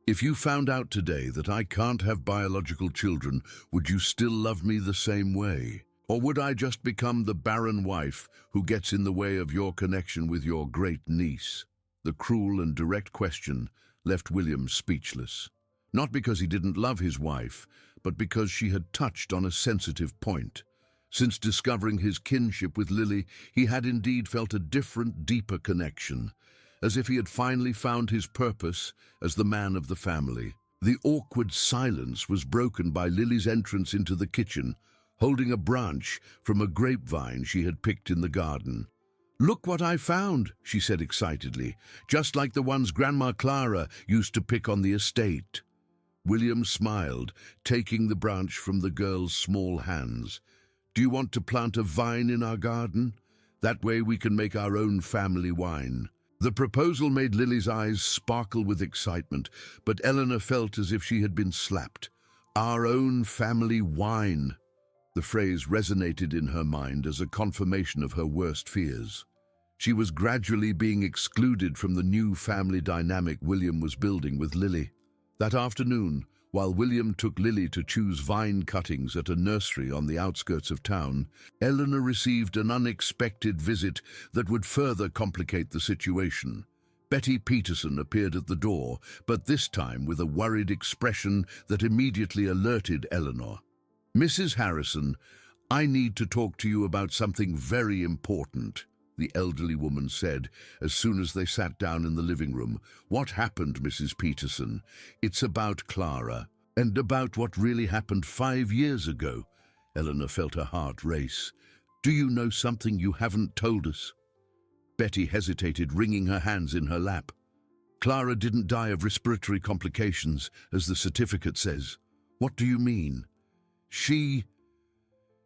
If you found out today that I can't have biological children, would you still love me the same way? Or would I just become the barren wife who gets in the way of your connection with your great niece?" The cruel and direct question left William speechless. Not because he didn't love his wife, but because she had touched on a sensitive point. Since discovering his kinship with Lily, he had indeed felt a different, deeper connection, as if he had finally found his purpose as the man of the family. The awkward silence was broken by Lily's entrance into the kitchen, holding a branch from a grapevine she had picked in the garden. "Look what I found," she said excitedly, "just like the ones Grandma Clara used to pick on the estate." William smiled, taking the branch from the girl's small hands. "Do you want to plant a vine in our garden? That way we can make our own family wine." The proposal made Lily's eyes sparkle with excitement, but Eleanor felt as if she had been slapped. Our own family wine. The phrase resonated in her mind as a confirmation of her worst fears. She was gradually being excluded from the new family dynamic William was building with Lily. That afternoon, while William took Lily to choose vine cuttings at a nursery on the outskirts of town, Eleanor received an unexpected visit that would further complicate the situation. Betty Peterson appeared at the door, but this time with a worried expression that immediately alerted Eleanor. "Mrs. Harrison, I need to talk to you about something very important," the elderly woman said as soon as they sat down in the living room. "What happened, Mrs. Peterson? It's about Clara, and about what really happened 5 years ago." Eleanor felt her heart race. "Do you know something you haven't told us?" Betty hesitated, wringing her hands in her lap. "Clara didn't die of respiratory complications, as the certificate says." "What do you mean?" She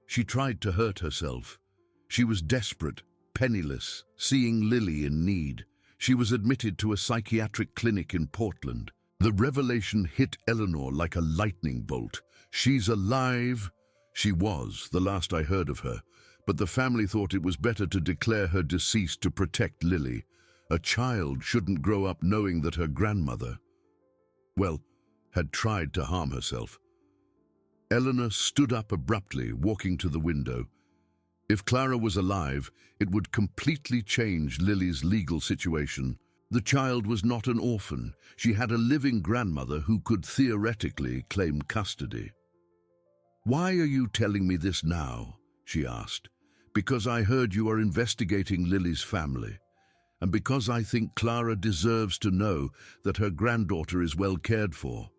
tried to hurt herself. She was desperate, penniless, seeing Lily in need. She was admitted to a psychiatric clinic in Portland. The revelation hit Eleanor like a lightning bolt. "She's alive." She was, the last I heard of her, but the family thought it was better to declare her deceased to protect Lily. A child shouldn't grow up knowing that her grandmother, well, had tried to harm herself. Eleanor stood up abruptly, walking to the window. If Clara was alive, it would completely change Lily's legal situation. The child was not an orphan. She had a living grandmother who could theoretically claim custody. "Why are you telling me this now?" she asked. "Because I heard you are investigating Lily's family, and because I think Clara deserves to know that her granddaughter is well cared for."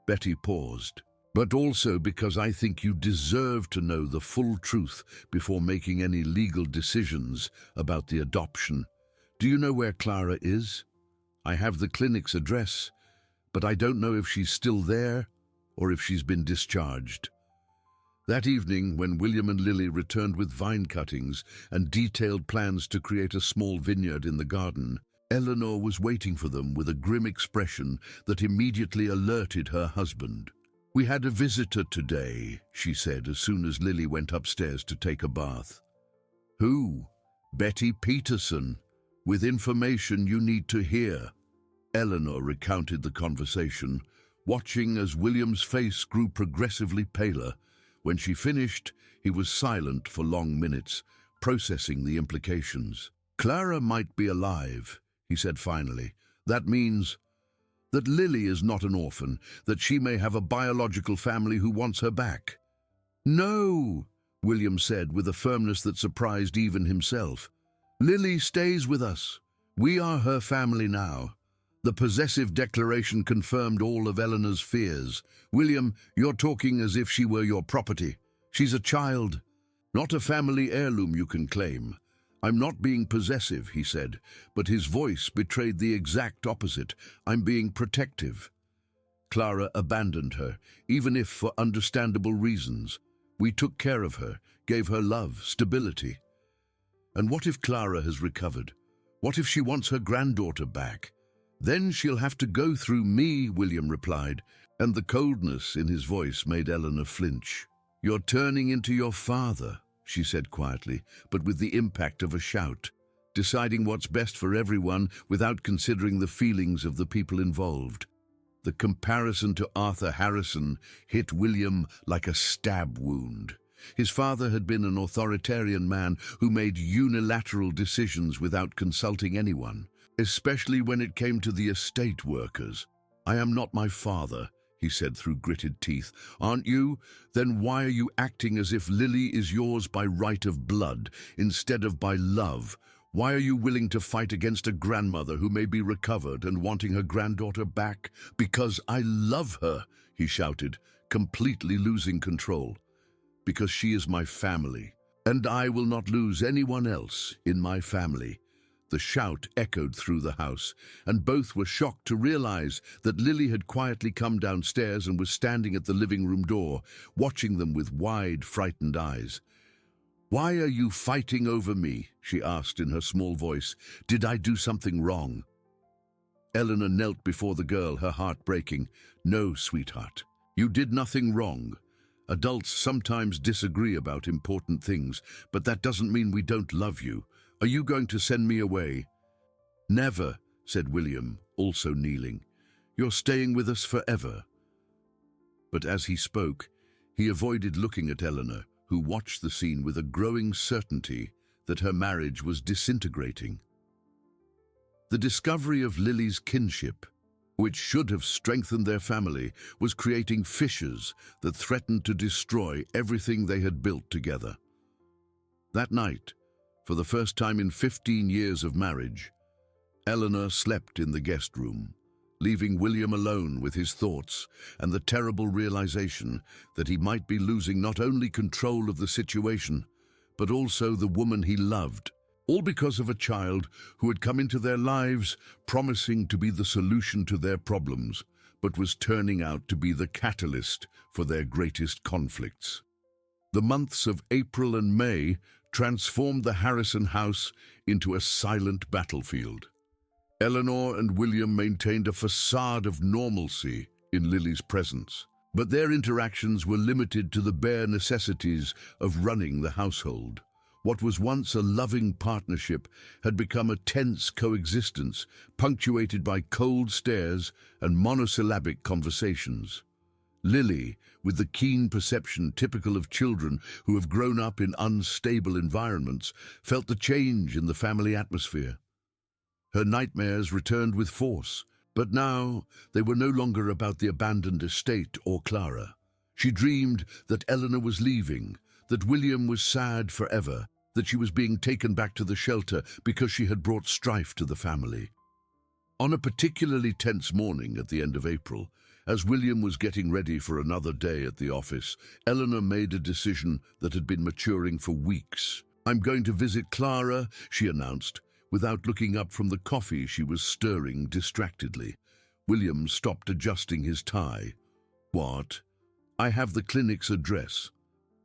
Betty paused. "But also because I think you deserve to know the full truth before making any legal decisions about the adoption. Do you know where Clara is? I have the clinic's address, but I don't know if she's still there or if she's been discharged." That evening, when William and Lily returned with vine cuttings and detailed plans to create a small vineyard in the garden, Eleanor was waiting for them with a grim expression that immediately alerted her husband. "We had a visitor today," she said as soon as Lily went upstairs to take a bath. "Who?" "Betty Peterson, with information you need to hear." Eleanor recounted the conversation, watching as William's face grew progressively paler. When she finished, he was silent for long minutes, processing the implications. "Clara might be alive," he said finally. "That means that Lily is not an orphan, that she may have a biological family who wants her back." "No," William said with a firmness that surprised even himself. "Lily stays with us. We are her family now." The possessive declaration confirmed all of Eleanor's fears. "William, you're talking as if she were your property. She's a child, not a family heirloom you can claim." "I'm not being possessive," he said, but his voice betrayed the exact opposite. "I'm being protective. Clara abandoned her, even if for understandable reasons. We took care of her, gave her love, stability. And what if Clara has recovered? What if she wants her granddaughter back? Then she'll have to go through me," William replied, and the coldness in his voice made Eleanor flinch. "You're turning into your father," she said quietly, but with the impact of a shout, deciding what's best for everyone without considering the feelings of the people involved. The comparison to Arthur Harrison hit William like a stab wound. His father had been an authoritarian man who made unilateral decisions without consulting anyone, especially when it came to the estate workers. "I am not my father," he said through gritted teeth. Aren't you? Then why are you acting as if Lily is yours by right of blood instead of by love? Why are you willing to fight against a grandmother who may be recovered and wanting her granddaughter back? Because I love her, he shouted, completely losing control. Because she is my family, and I will not lose anyone else in my family. The shout echoed through the house, and both were shocked to realize that Lily had quietly come downstairs and was standing at the living room door, watching them with wide, frightened eyes. Why are you fighting over me? She asked in her small voice. Did I do something wrong? Eleanor knelt before the girl, her heart breaking. No, sweetheart, you did nothing wrong. Adults sometimes disagree about important things, but that doesn't mean we don't love you. Are you going to send me away? Never, said William, also kneeling. You're staying with us forever. But as he spoke, he avoided looking at Eleanor, who watched the scene with a growing certainty that her marriage was disintegrating. The discovery of Lily's kinship, which should have strengthened their family, was creating fissures that threatened to destroy everything they had built together. That night, for the first time in 15 years of marriage, Eleanor slept in the guest room, leaving William alone with his thoughts and the terrible realization that he might be losing not only control of the situation, but also the woman he loved, all because of a child who had come into their lives promising to be the solution to their problems, but was turning out to be the catalyst for their greatest conflicts. The months of April and May transformed the Harrison house into a silent battlefield. Eleanor and William maintained a facade of normalcy in Lily's presence, but their interactions were limited to the bare necessities of running the household. What was once a loving partnership had become a tense coexistence, punctuated by cold stares and monosyllabic conversations. Lily, with the keen perception typical of children who have grown up in unstable environments, felt the change in the family atmosphere. Her nightmares returned with force, but now they were no longer about the abandoned estate or Clara. She dreamed that Eleanor was leaving, that William was sad forever, that she was being taken back to the shelter because she had brought strife to the family. On a particularly tense morning at the end of April, as William was getting ready for another day at the office, Eleanor made a decision that had been maturing for weeks. I'm going to visit Clara, she announced, without looking up from the coffee she was stirring distractedly. William stopped adjusting his tie. What? I have the clinic's address.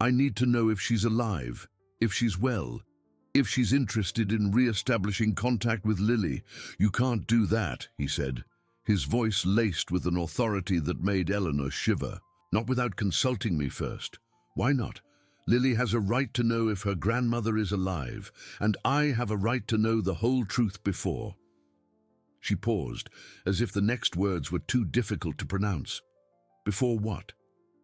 I need to know if she's alive, if she's well, if she's interested in re-establishing contact with Lily. You can't do that, he said, his voice laced with an authority that made Eleanor shiver. Not without consulting me first. Why not? Lily has a right to know if her grandmother is alive, and I have a right to know the whole truth before. She paused, as if the next words were too difficult to pronounce. Before what?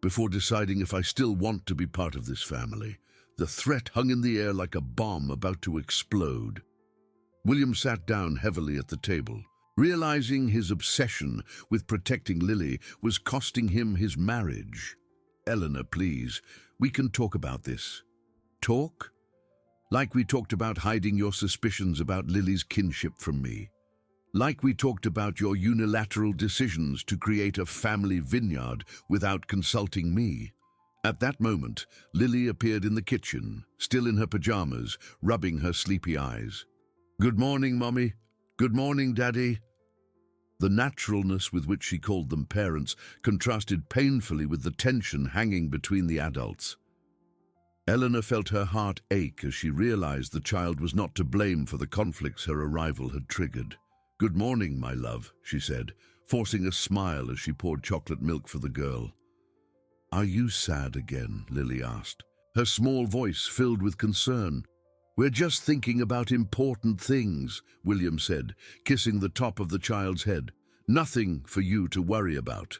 Before deciding if I still want to be part of this family. The threat hung in the air like a bomb about to explode. William sat down heavily at the table, realizing his obsession with protecting Lily was costing him his marriage. Eleanor, please, we can talk about this. Talk? Like we talked about hiding your suspicions about Lily's kinship from me. Like we talked about your unilateral decisions to create a family vineyard without consulting me. At that moment, Lily appeared in the kitchen, still in her pajamas, rubbing her sleepy eyes. Good morning, Mommy. Good morning, Daddy. The naturalness with which she called them parents contrasted painfully with the tension hanging between the adults. Eleanor felt her heart ache as she realized the child was not to blame for the conflicts her arrival had triggered. Good morning, my love, she said, forcing a smile as she poured chocolate milk for the girl. Are you sad again? Lily asked, her small voice filled with concern. We're just thinking about important things, William said, kissing the top of the child's head. Nothing for you to worry about.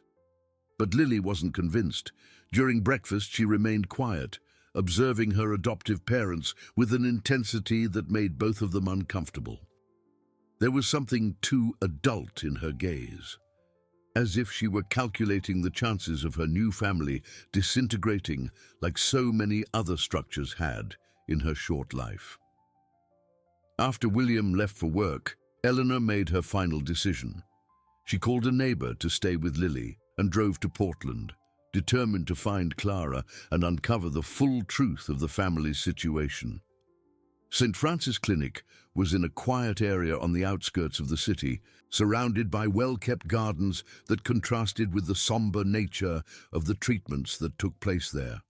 But Lily wasn't convinced. During breakfast, she remained quiet, observing her adoptive parents with an intensity that made both of them uncomfortable. There was something too adult in her gaze. as if she were calculating the chances of her new family disintegrating like so many other structures had in her short life. After William left for work, Eleanor made her final decision. She called a neighbor to stay with Lily and drove to Portland, determined to find Clara and uncover the full truth of the family's situation. St. Francis Clinic was in a quiet area on the outskirts of the city, surrounded by well-kept gardens that contrasted with the somber nature of the treatments that took place there.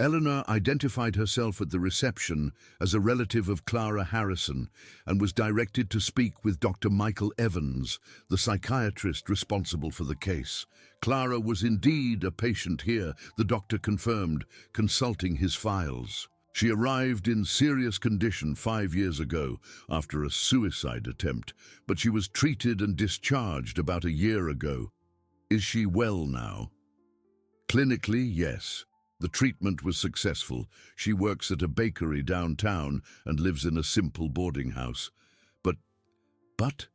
Eleanor identified herself at the reception as a relative of Clara Harrison and was directed to speak with Dr. Michael Evans, the psychiatrist responsible for the case. Clara was indeed a patient here, the doctor confirmed, consulting his files. She arrived in serious condition 5 years ago after a suicide attempt, but she was treated and discharged about a year ago. Is she well now? Clinically, yes. The treatment was successful. She works at a bakery downtown and lives in a simple boarding house. But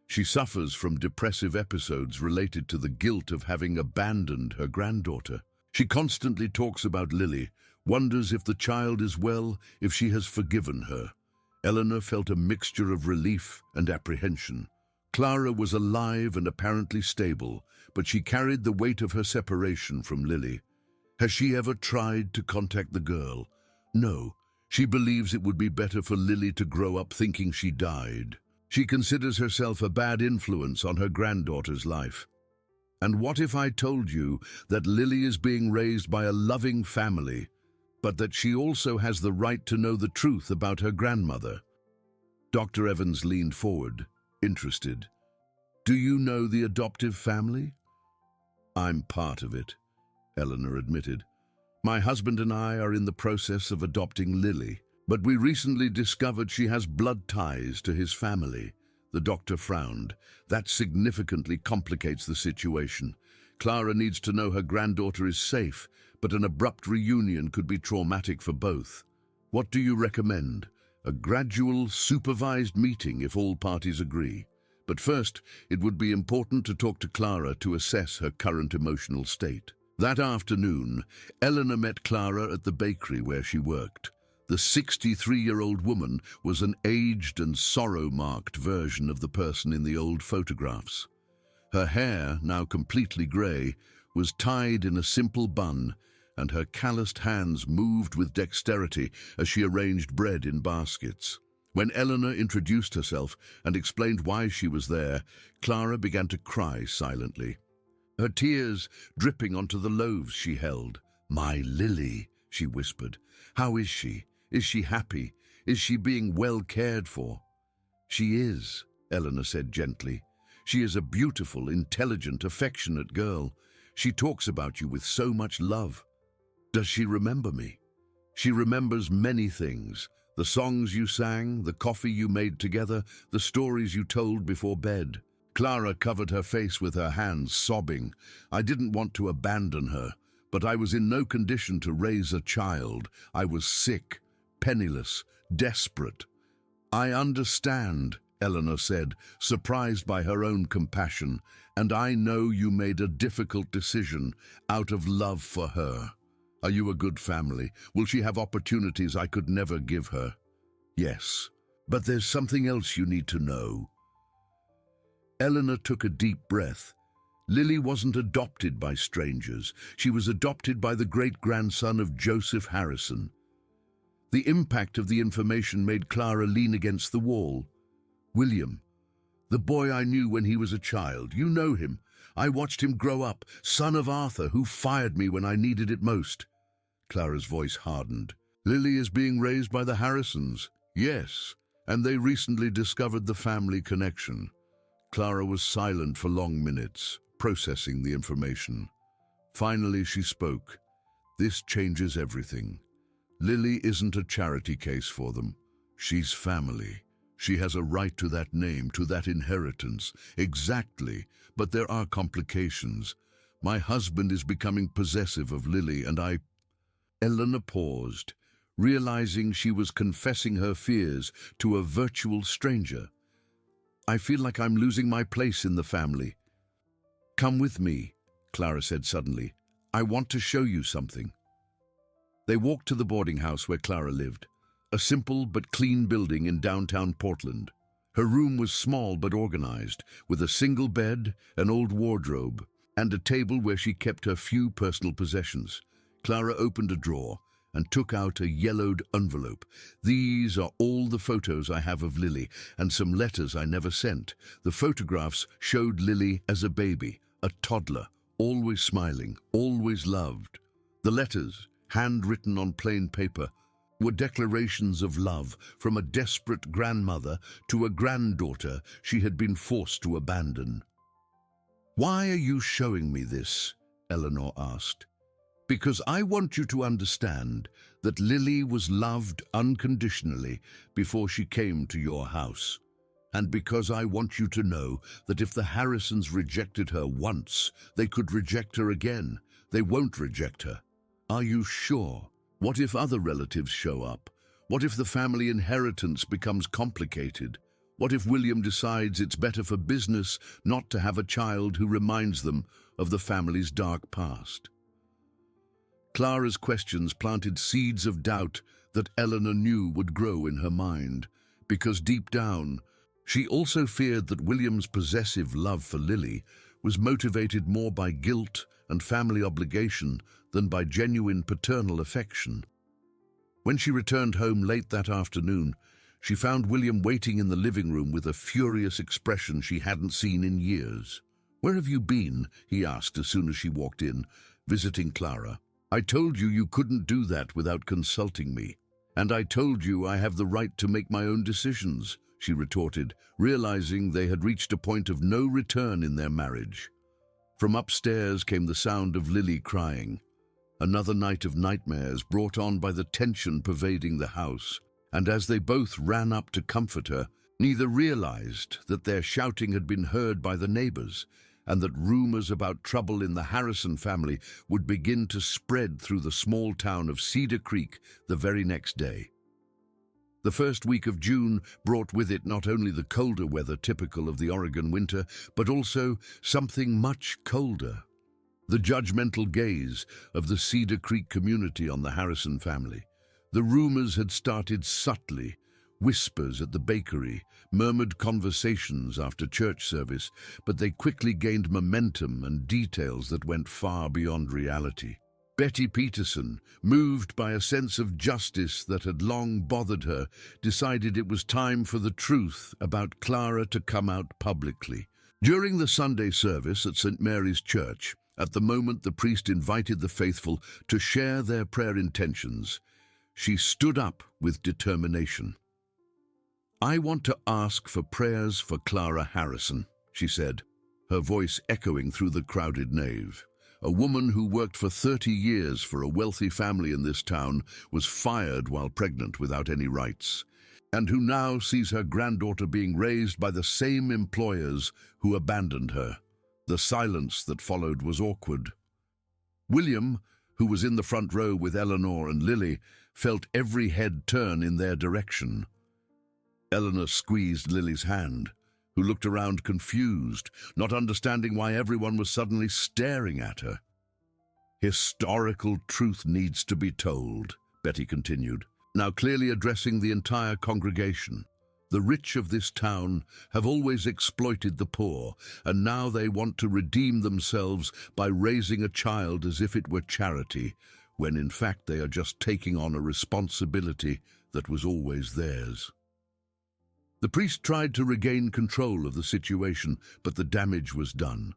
she suffers from depressive episodes related to the guilt of having abandoned her granddaughter. She constantly talks about Lily, wonders if the child is well, if she has forgiven her. Eleanor felt a mixture of relief and apprehension. Clara was alive and apparently stable, but she carried the weight of her separation from Lily. Has she ever tried to contact the girl? No. She believes it would be better for Lily to grow up thinking she died. She considers herself a bad influence on her granddaughter's life. And what if I told you that Lily is being raised by a loving family, but that she also has the right to know the truth about her grandmother? Dr. Evans leaned forward, interested. Do you know the adoptive family? I'm part of it, Eleanor admitted. My husband and I are in the process of adopting Lily, but we recently discovered she has blood ties to his family. The doctor frowned. That significantly complicates the situation. Clara needs to know her granddaughter is safe, but an abrupt reunion could be traumatic for both. What do you recommend? A gradual, supervised meeting if all parties agree. But first, it would be important to talk to Clara to assess her current emotional state. That afternoon, Eleanor met Clara at the bakery where she worked. The 63-year-old woman was an aged and sorrow-marked version of the person in the old photographs. Her hair, now completely grey, was tied in a simple bun, and her calloused hands moved with dexterity as she arranged bread in baskets. When Eleanor introduced herself and explained why she was there, Clara began to cry silently, her tears dripping onto the loaves she held. My Lily, she whispered. How is she? Is she happy? Is she being well cared for? She is, Eleanor said gently. She is a beautiful, intelligent, affectionate girl. She talks about you with so much love. Does she remember me? She remembers many things. The songs you sang, the coffee you made together, the stories you told before bed. Clara covered her face with her hands, sobbing. I didn't want to abandon her, but I was in no condition to raise a child. I was sick, penniless, desperate. I understand, Eleanor said, surprised by her own compassion, and I know you made a difficult decision out of love for her. Are you a good family? Will she have opportunities I could never give her? Yes, but there's something else you need to know. Eleanor took a deep breath. Lily wasn't adopted by strangers. She was adopted by the great-grandson of Joseph Harrison. The impact of the information made Clara lean against the wall. William, the boy I knew when he was a child. You know him. I watched him grow up, son of Arthur, who fired me when I needed it most. Clara's voice hardened. Lily is being raised by the Harrisons. Yes, and they recently discovered the family connection. Clara was silent for long minutes, processing the information. Finally, she spoke. This changes everything. Lily isn't a charity case for them. She's family. She has a right to that name, to that inheritance. Exactly, but there are complications. My husband is becoming possessive of Lily, and I... Eleanor paused, realizing she was confessing her fears to a virtual stranger. I feel like I'm losing my place in the family. "Come with me," Clara said suddenly. "I want to show you something." They walked to the boarding house where Clara lived, a simple but clean building in downtown Portland. Her room was small but organized, with a single bed, an old wardrobe, and a table where she kept her few personal possessions. Clara opened a drawer and took out a yellowed envelope. "These are all the photos I have of Lily, and some letters I never sent." The photographs showed Lily as a baby, a toddler, always smiling, always loved. The letters, handwritten on plain paper, were declarations of love from a desperate grandmother to a granddaughter she had been forced to abandon. "Why are you showing me this?" Eleanor asked. "Because I want you to understand that Lily was loved unconditionally before she came to your house. And because I want you to know that if the Harrisons rejected her once, they could reject her again. They won't reject her." "Are you sure? What if other relatives show up? What if the family inheritance becomes complicated? What if William decides it's better for business not to have a child who reminds them of the family's dark past?" Clara's questions planted seeds of doubt that Eleanor knew would grow in her mind, because deep down, she also feared that William's possessive love for Lily was motivated more by guilt and family obligation than by genuine paternal affection. When she returned home late that afternoon, she found William waiting in the living room with a furious expression she hadn't seen in years. "Where have you been?" he asked as soon as she walked in, visiting Clara. "I told you couldn't do that without consulting me. And I told you I have the right to make my own decisions," she retorted, realizing they had reached a point of no return in their marriage. From upstairs came the sound of Lily crying, another night of nightmares brought on by the tension pervading the house. And as they both ran up to comfort her, neither realized that their shouting had been heard by the neighbors, and that rumors about trouble in the Harrison family would begin to spread through the small town of Cedar Creek the very next day. The first week of June brought with it not only the colder weather typical of the Oregon winter, but also something much colder: the judgmental gaze of the Cedar Creek community on the Harrison family. The rumors had started subtly: whispers at the bakery, murmured conversations after church service, but they quickly gained momentum and details that went far beyond reality. Betty Peterson, moved by a sense of justice that had long bothered her, decided it was time for the truth about Clara to come out publicly. During the Sunday service at St. Mary's Church, at the moment the priest invited the faithful to share their prayer intentions, she stood up with determination. "I want to ask for prayers for Clara Harrison," she said, her voice echoing through the crowded nave. A woman who worked for 30 years for a wealthy family in this town was fired while pregnant without any rights, and who now sees her granddaughter being raised by the same employers who abandoned her. The silence that followed was awkward. William, who was in the front row with Eleanor and Lily, felt every head turn in their direction. Eleanor squeezed Lily's hand, who looked around confused, not understanding why everyone was suddenly staring at her. "Historical truth needs to be told," Betty continued, now clearly addressing the entire congregation. "The rich of this town have always exploited the poor, and now they want to redeem themselves by raising a child as if it were charity, when in fact they are just taking on a responsibility that was always theirs." The priest tried to regain control of the situation, but the damage was done.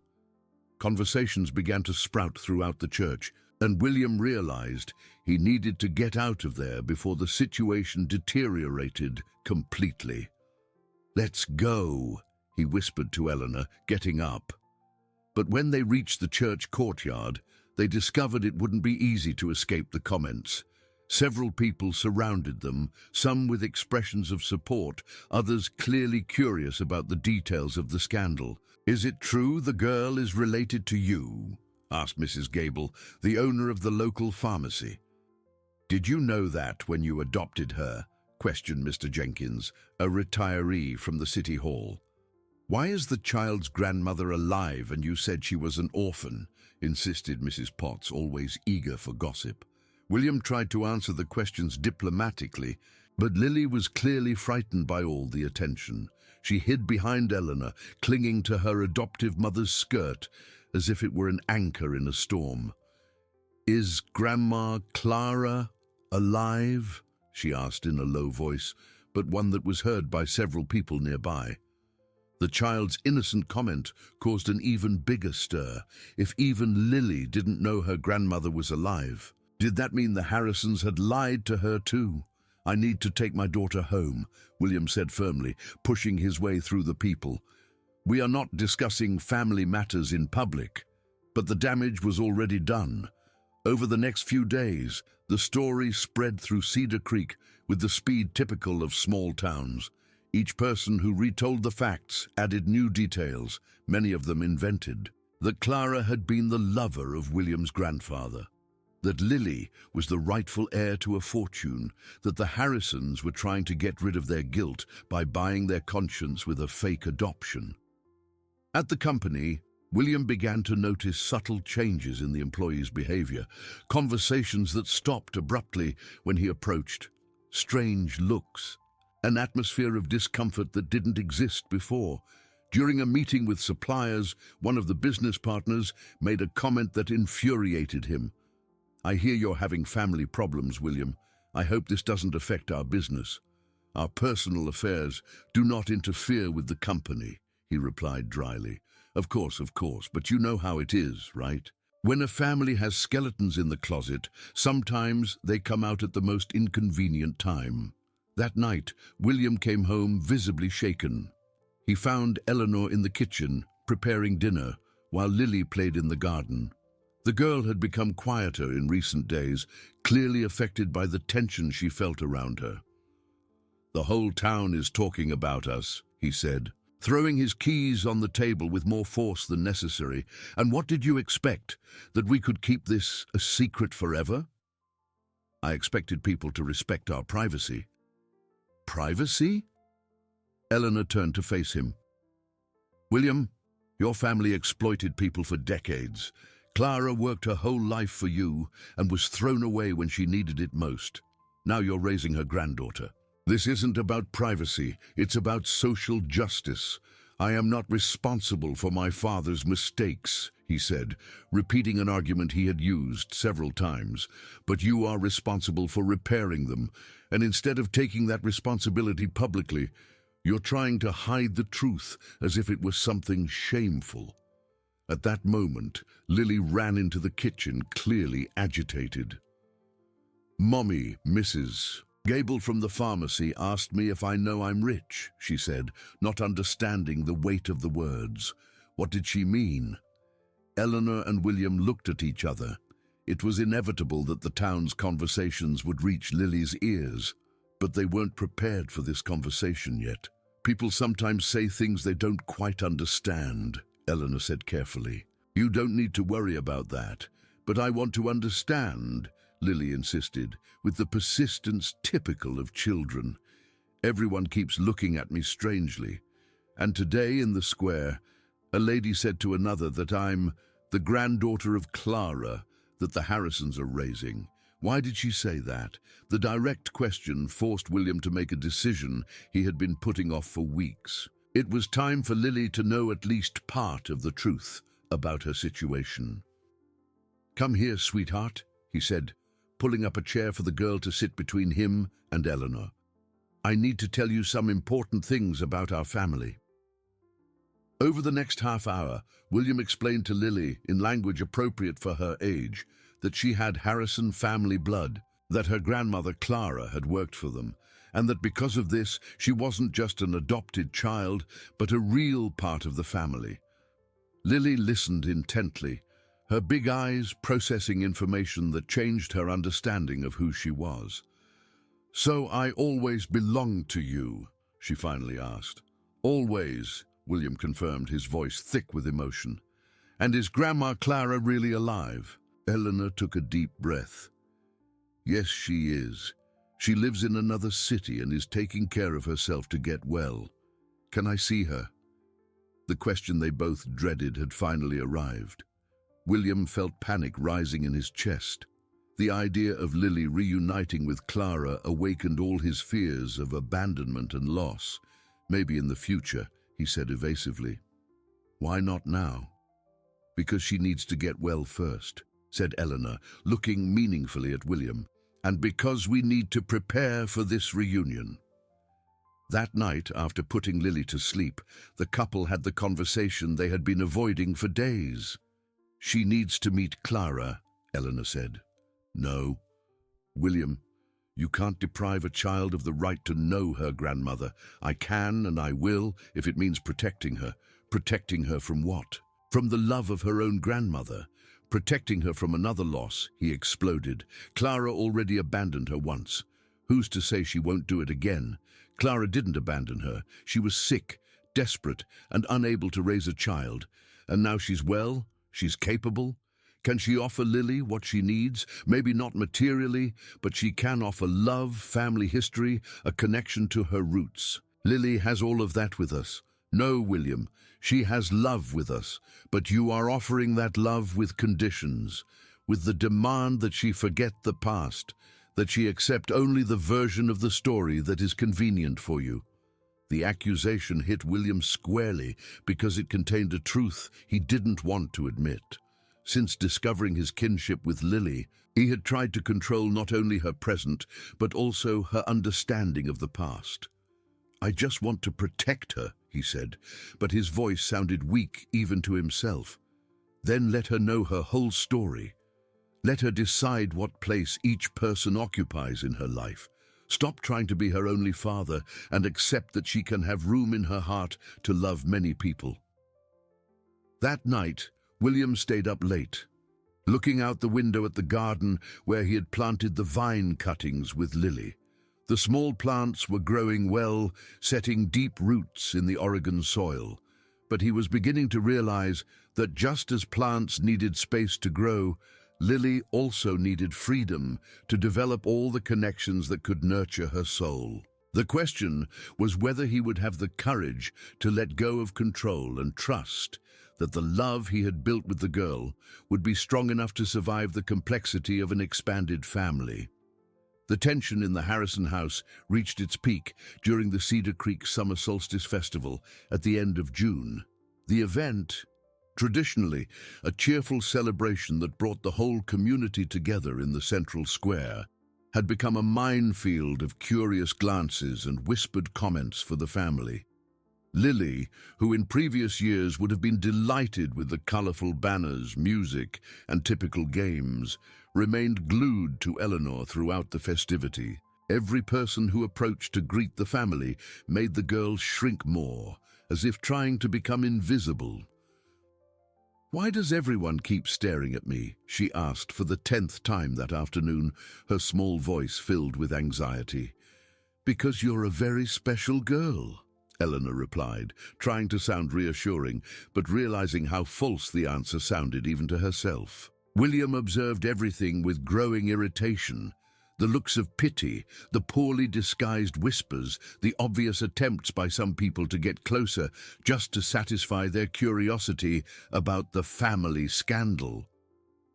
Conversations began to sprout throughout the church, and William realized he needed to get out of there before the situation deteriorated completely. "Let's go," he whispered to Eleanor, getting up. But when they reached the church courtyard, they discovered it wouldn't be easy to escape the comments. Several people surrounded them, some with expressions of support, others clearly curious about the details of the scandal. "Is it true the girl is related to you?" asked Mrs. Gable, the owner of the local pharmacy. "Did you know that when you adopted her?" questioned Mr. Jenkins, a retiree from the city hall. "Why is the child's grandmother alive and you said she was an orphan?" insisted Mrs. Potts, always eager for gossip. William tried to answer the questions diplomatically, but Lily was clearly frightened by all the attention. She hid behind Eleanor, clinging to her adoptive mother's skirt as if it were an anchor in a storm. "Is Grandma Clara alive?" she asked in a low voice, but one that was heard by several people nearby. The child's innocent comment caused an even bigger stir. If even Lily didn't know her grandmother was alive, did that mean the Harrisons had lied to her too? "I need to take my daughter home," William said firmly, pushing his way through the people. "We are not discussing family matters in public." But the damage was already done. Over the next few days, the story spread through Cedar Creek with the speed typical of small towns. Each person who retold the facts added new details, many of them invented. That Clara had been the lover of William's grandfather. That Lily was the rightful heir to a fortune. That the Harrisons were trying to get rid of their guilt by buying their conscience with a fake adoption. At the company, William began to notice subtle changes in the employees' behavior, conversations that stopped abruptly when he approached, strange looks, an atmosphere of discomfort that didn't exist before. During a meeting with suppliers, one of the business partners made a comment that infuriated him. "I hear you're having family problems, William. I hope this doesn't affect our business." "Our personal affairs do not interfere with the company," he replied dryly. Of course, but you know how it is, right? When a family has skeletons in the closet, sometimes they come out at the most inconvenient time." That night, William came home visibly shaken. He found Eleanor in the kitchen, preparing dinner, while Lily played in the garden. The girl had become quieter in recent days, clearly affected by the tension she felt around her. "The whole town is talking about us," he said, throwing his keys on the table with more force than necessary. "And what did you expect? That we could keep this a secret forever?" "I expected people to respect our privacy." "Privacy?" Eleanor turned to face him. "William, your family exploited people for decades. Clara worked her whole life for you and was thrown away when she needed it most. Now you're raising her granddaughter. This isn't about privacy, it's about social justice. I am not responsible for my father's mistakes," he said, repeating an argument he had used several times. "But you are responsible for repairing them, and instead of taking that responsibility publicly, you're trying to hide the truth as if it was something shameful." At that moment, Lily ran into the kitchen, clearly agitated. "Mommy, Mrs. Gable from the pharmacy asked me if I know I'm rich," she said, not understanding the weight of the words. What did she mean? Eleanor and William looked at each other. It was inevitable that the town's conversations would reach Lily's ears, but they weren't prepared for this conversation yet. "People sometimes say things they don't quite understand," Eleanor said carefully. "You don't need to worry about that. But I want to understand," Lily insisted, with the persistence typical of children. "Everyone keeps looking at me strangely. And today in the square, a lady said to another that I'm the granddaughter of Clara that the Harrisons are raising. Why did she say that?" The direct question forced William to make a decision he had been putting off for weeks. It was time for Lily to know at least part of the truth about her situation. "Come here, sweetheart," he said, pulling up a chair for the girl to sit between him and Eleanor. "I need to tell you some important things about our family." Over the next half hour, William explained to Lily, in language appropriate for her age, that she had Harrison family blood, that her grandmother Clara had worked for them, and that because of this, she wasn't just an adopted child, but a real part of the family. Lily listened intently, her big eyes processing information that changed her understanding of who she was. "So I always belonged to you?" she finally asked. "Always," William confirmed, his voice thick with emotion. "And is Grandma Clara really alive?" Eleanor took a deep breath. "Yes, she is. She lives in another city and is taking care of herself to get well. Can I see her?" The question they both dreaded had finally arrived. William felt panic rising in his chest. The idea of Lily reuniting with Clara awakened all his fears of abandonment and loss. Maybe in the future, he said evasively. Why not now? Because she needs to get well first, said Eleanor, looking meaningfully at William. And because we need to prepare for this reunion. That night, after putting Lily to sleep, the couple had the conversation they had been avoiding for days. She needs to meet Clara, Eleanor said. No. William, you can't deprive a child of the right to know her grandmother. I can and I will if it means protecting her. Protecting her from what? From the love of her own grandmother. Protecting her from another loss, he exploded. Clara already abandoned her once. Who's to say she won't do it again? Clara didn't abandon her. She was sick, desperate, and unable to raise a child. And now she's well, she's capable. Can she offer Lily what she needs? Maybe not materially, but she can offer love, family history, a connection to her roots. Lily has all of that with us. No, William, she has love with us, but you are offering that love with conditions, with the demand that she forget the past, that she accept only the version of the story that is convenient for you. The accusation hit William squarely because it contained a truth he didn't want to admit. Since discovering his kinship with Lily, he had tried to control not only her present, but also her understanding of the past. I just want to protect her, he said, but his voice sounded weak even to himself. Then let her know her whole story. Let her decide what place each person occupies in her life. Stop trying to be her only father and accept that she can have room in her heart to love many people. That night, William stayed up late, looking out the window at the garden where he had planted the vine cuttings with Lily. The small plants were growing well, setting deep roots in the Oregon soil. But he was beginning to realize that just as plants needed space to grow, Lily also needed freedom to develop all the connections that could nurture her soul. The question was whether he would have the courage to let go of control and trust that the love he had built with the girl would be strong enough to survive the complexity of an expanded family. The tension in the Harrison house reached its peak during the Cedar Creek Summer Solstice Festival at the end of June. The event, traditionally a cheerful celebration that brought the whole community together in the central square, had become a minefield of curious glances and whispered comments for the family. Lily, who in previous years would have been delighted with the colorful banners, music, and typical games, remained glued to Eleanor throughout the festivity. Every person who approached to greet the family made the girl shrink more, as if trying to become invisible. "Why does everyone keep staring at me?" she asked for the 10th time that afternoon, her small voice filled with anxiety. "Because you're a very special girl," Eleanor replied, trying to sound reassuring, but realizing how false the answer sounded even to herself. William observed everything with growing irritation. The looks of pity, the poorly disguised whispers, the obvious attempts by some people to get closer just to satisfy their curiosity about the family scandal.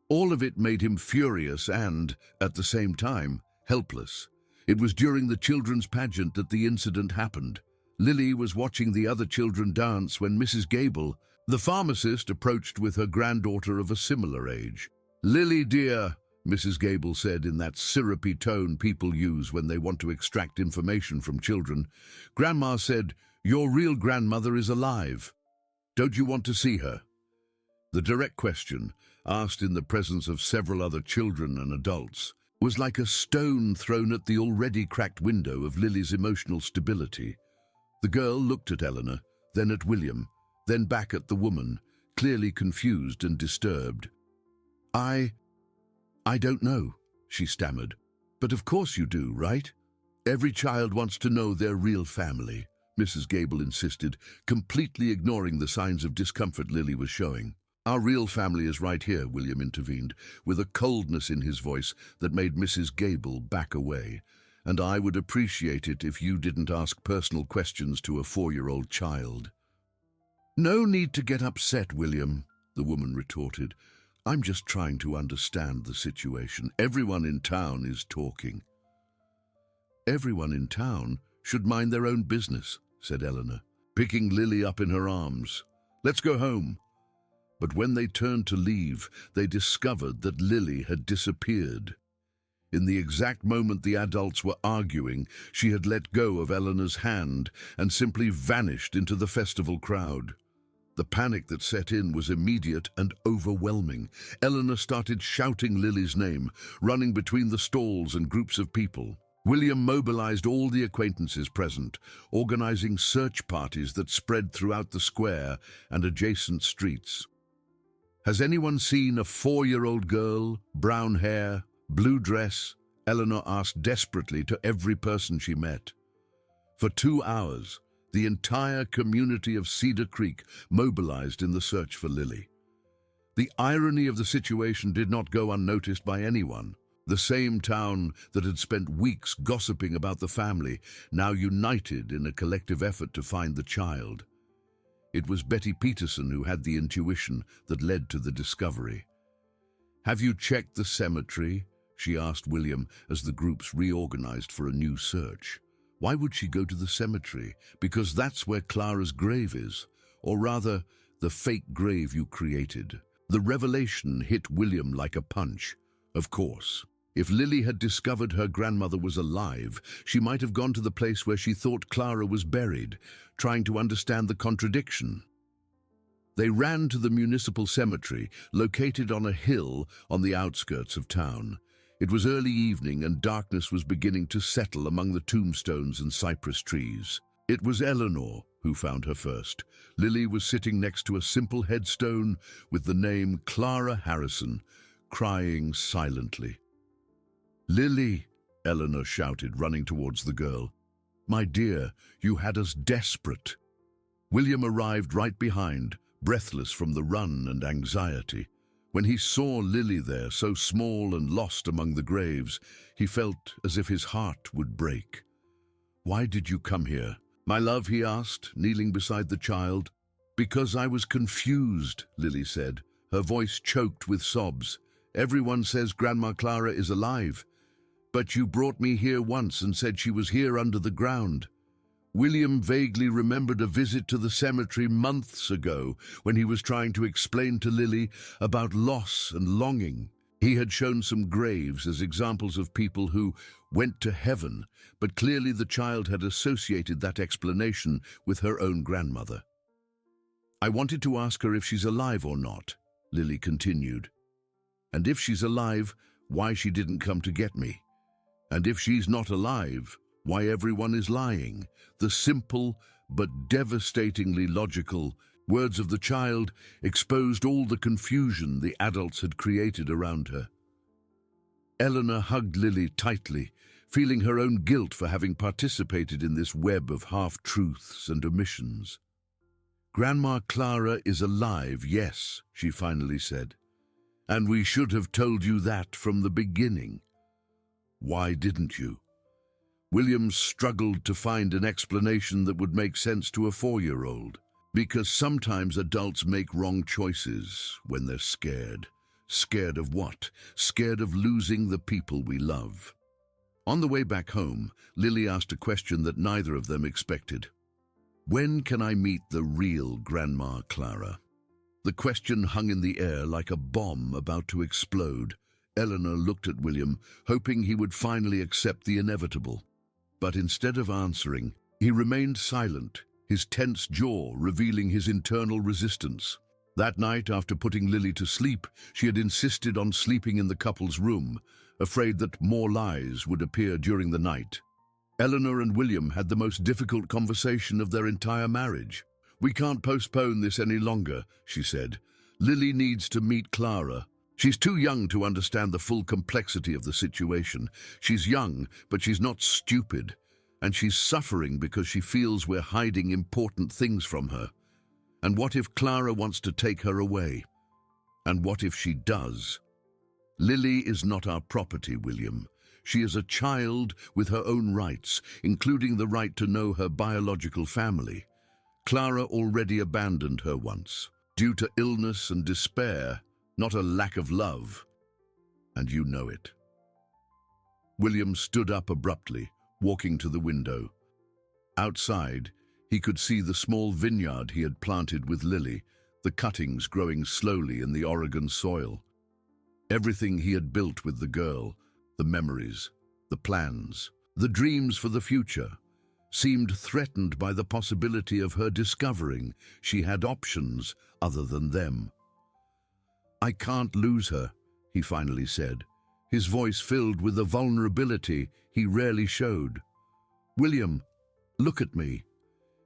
All of it made him furious and, at the same time, helpless. It was during the children's pageant that the incident happened. Lily was watching the other children dance when Mrs. Gable, the pharmacist, approached with her granddaughter of a similar age. "Lily, dear," Mrs. Gable said in that syrupy tone people use when they want to extract information from children, "Grandma said, your real grandmother is alive. Don't you want to see her?" The direct question, asked in the presence of several other children and adults, was like a stone thrown at the already cracked window of Lily's emotional stability. The girl looked at Eleanor, then at William, then back at the woman, clearly confused and disturbed. I don't know," she stammered. "But of course you do, right? Every child wants to know their real family," Mrs. Gable insisted, completely ignoring the signs of discomfort Lily was showing. "Our real family is right here," William intervened, with a coldness in his voice that made Mrs. Gable back away. "And I would appreciate it if you didn't ask personal questions to a 4-year-old child." No need to get upset, William, the woman retorted. I'm just trying to understand the situation. Everyone in town is talking. Everyone in town should mind their own business, said Eleanor, picking Lily up in her arms. Let's go home. But when they turned to leave, they discovered that Lily had disappeared. In the exact moment the adults were arguing, she had let go of Eleanor's hand and simply vanished into the festival crowd. The panic that set in was immediate and overwhelming. Eleanor started shouting Lily's name, running between the stalls and groups of people. William mobilized all the acquaintances present, organizing search parties that spread throughout the square and adjacent streets. Has anyone seen a 4-year-old girl, brown hair, blue dress? Eleanor asked desperately to every person she met. For 2 hours, the entire community of Cedar Creek mobilized in the search for Lily. The irony of the situation did not go unnoticed by anyone. The same town that had spent weeks gossiping about the family, now united in a collective effort to find the child. It was Betty Peterson who had the intuition that led to the discovery. "Have you checked the cemetery?" she asked William as the groups reorganized for a new search. Why would she go to the cemetery? Because that's where Clara's grave is, or rather, the fake grave you created. The revelation hit William like a punch. Of course, if Lily had discovered her grandmother was alive, she might have gone to the place where she thought Clara was buried, trying to understand the contradiction. They ran to the municipal cemetery, located on a hill on the outskirts of town. It was early evening and darkness was beginning to settle among the tombstones and cypress trees. It was Eleanor who found her first. Lily was sitting next to a simple headstone with the name Clara Harrison, crying silently. "Lily," Eleanor shouted, running towards the girl. "My dear, you had us desperate." William arrived right behind, breathless from the run and anxiety. When he saw Lily there, so small and lost among the graves, he felt as if his heart would break. "Why did you come here, my love?" he asked, kneeling beside the child. "Because I was confused," Lily said, her voice choked with sobs. "Everyone says Grandma Clara is alive, but you brought me here once and said she was here under the ground." William vaguely remembered a visit to the cemetery months ago when he was trying to explain to Lily about loss and longing. He had shown some graves as examples of people who went to heaven, but clearly the child had associated that explanation with her own grandmother. "I wanted to ask her if she's alive or not," Lily continued. "And if she's alive, why she didn't come to get me. And if she's not alive, why everyone is lying." The simple but devastatingly logical words of the child exposed all the confusion the adults had created around her. Eleanor hugged Lily tightly, feeling her own guilt for having participated in this web of half-truths and omissions. "Grandma Clara is alive, yes," she finally said. "And we should have told you that from the beginning. Why didn't you?" William struggled to find an explanation that would make sense to a 4-year-old. Because sometimes adults make wrong choices when they're scared. Scared of what? Scared of losing the people we love. On the way back home, Lily asked a question that neither of them expected. "When can I meet the real Grandma Clara?" The question hung in the air like a bomb about to explode. Eleanor looked at William, hoping he would finally accept the inevitable. But instead of answering, he remained silent, his tense jaw revealing his internal resistance. That night, after putting Lily to sleep, she had insisted on sleeping in the couple's room, afraid that more lies would appear during the night. Eleanor and William had the most difficult conversation of their entire marriage. "We can't postpone this any longer," she said. "Lily needs to meet Clara. She's too young to understand the full complexity of the situation. She's young, but she's not stupid. And she's suffering because she feels we're hiding important things from her. And what if Clara wants to take her away? And what if she does? Lily is not our property, William. She is a child with her own rights, including the right to know her biological family. Clara already abandoned her once, due to illness and despair, not a lack of love. And you know it. William stood up abruptly, walking to the window. Outside, he could see the small vineyard he had planted with Lily, the cuttings growing slowly in the Oregon soil. Everything he had built with the girl, the memories, the plans, the dreams for the future, seemed threatened by the possibility of her discovering she had options other than them. "I can't lose her," he finally said, his voice filled with a vulnerability he rarely showed. "William, look at me."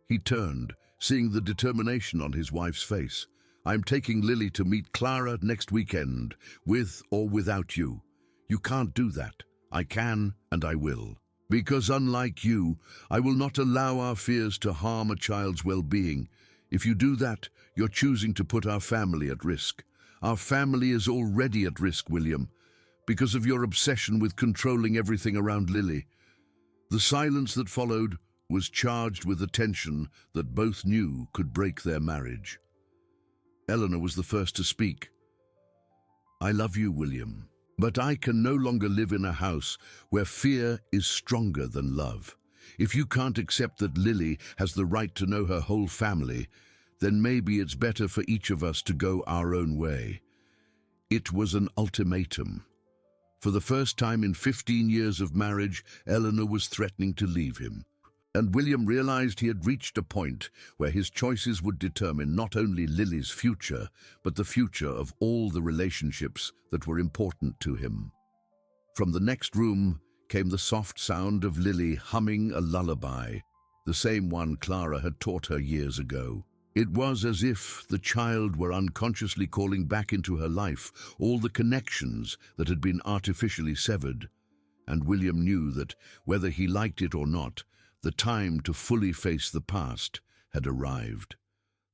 He turned, seeing the determination on his wife's face. "I'm taking Lily to meet Clara next weekend, with or without you. You can't do that. I can, and I will. Because unlike you, I will not allow our fears to harm a child's well-being. If you do that, you're choosing to put our family at risk. Our family is already at risk, William, because of your obsession with controlling everything around Lily." The silence that followed was charged with a tension that both knew could break their marriage. Eleanor was the first to speak. "I love you, William, but I can no longer live in a house where fear is stronger than love. If you can't accept that Lily has the right to know her whole family, then maybe it's better for each of us to go our own way." It was an ultimatum. For the first time in 15 years of marriage, Eleanor was threatening to leave him. And William realized he had reached a point where his choices would determine not only Lily's future, but the future of all the relationships that were important to him. From the next room came the soft sound of Lily humming a lullaby, the same one Clara had taught her years ago. It was as if the child were unconsciously calling back into her life all the connections that had been artificially severed. And William knew that, whether he liked it or not, the time to fully face the past had arrived.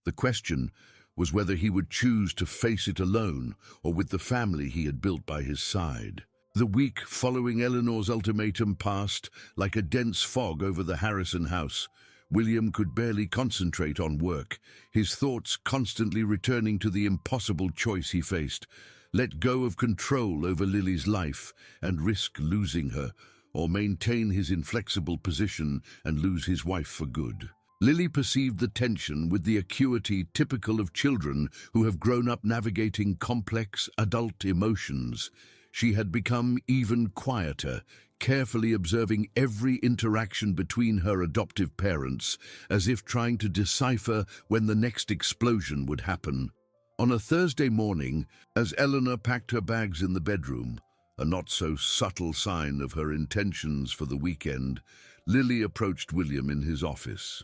The question was whether he would choose to face it alone or with the family he had built by his side. The week following Eleanor's ultimatum passed like a dense fog over the Harrison house. William could barely concentrate on work, his thoughts constantly returning to the impossible choice he faced: let go of control over Lily's life and risk losing her, or maintain his inflexible position and lose his wife for good. Lily perceived the tension with the acuity typical of children who have grown up navigating complex adult emotions. She had become even quieter, carefully observing every interaction between her adoptive parents, as if trying to decipher when the next explosion would happen. On a Thursday morning, as Eleanor packed her bags in the bedroom, a not-so-subtle sign of her intentions for the weekend, Lily approached William in his office.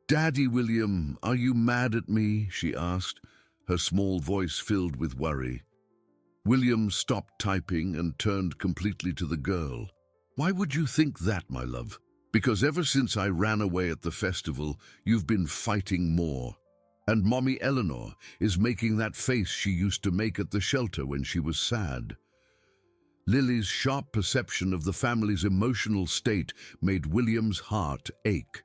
"Daddy, William, are you mad at me?" she asked, her small voice filled with worry. William stopped typing and turned completely to the girl. "Why would you think that, my love? Because ever since I ran away at the festival, you've been fighting more. And Mommy Eleanor is making that face she used to make at the shelter when she was sad." Lily's sharp perception of the family's emotional state made William's heart ache.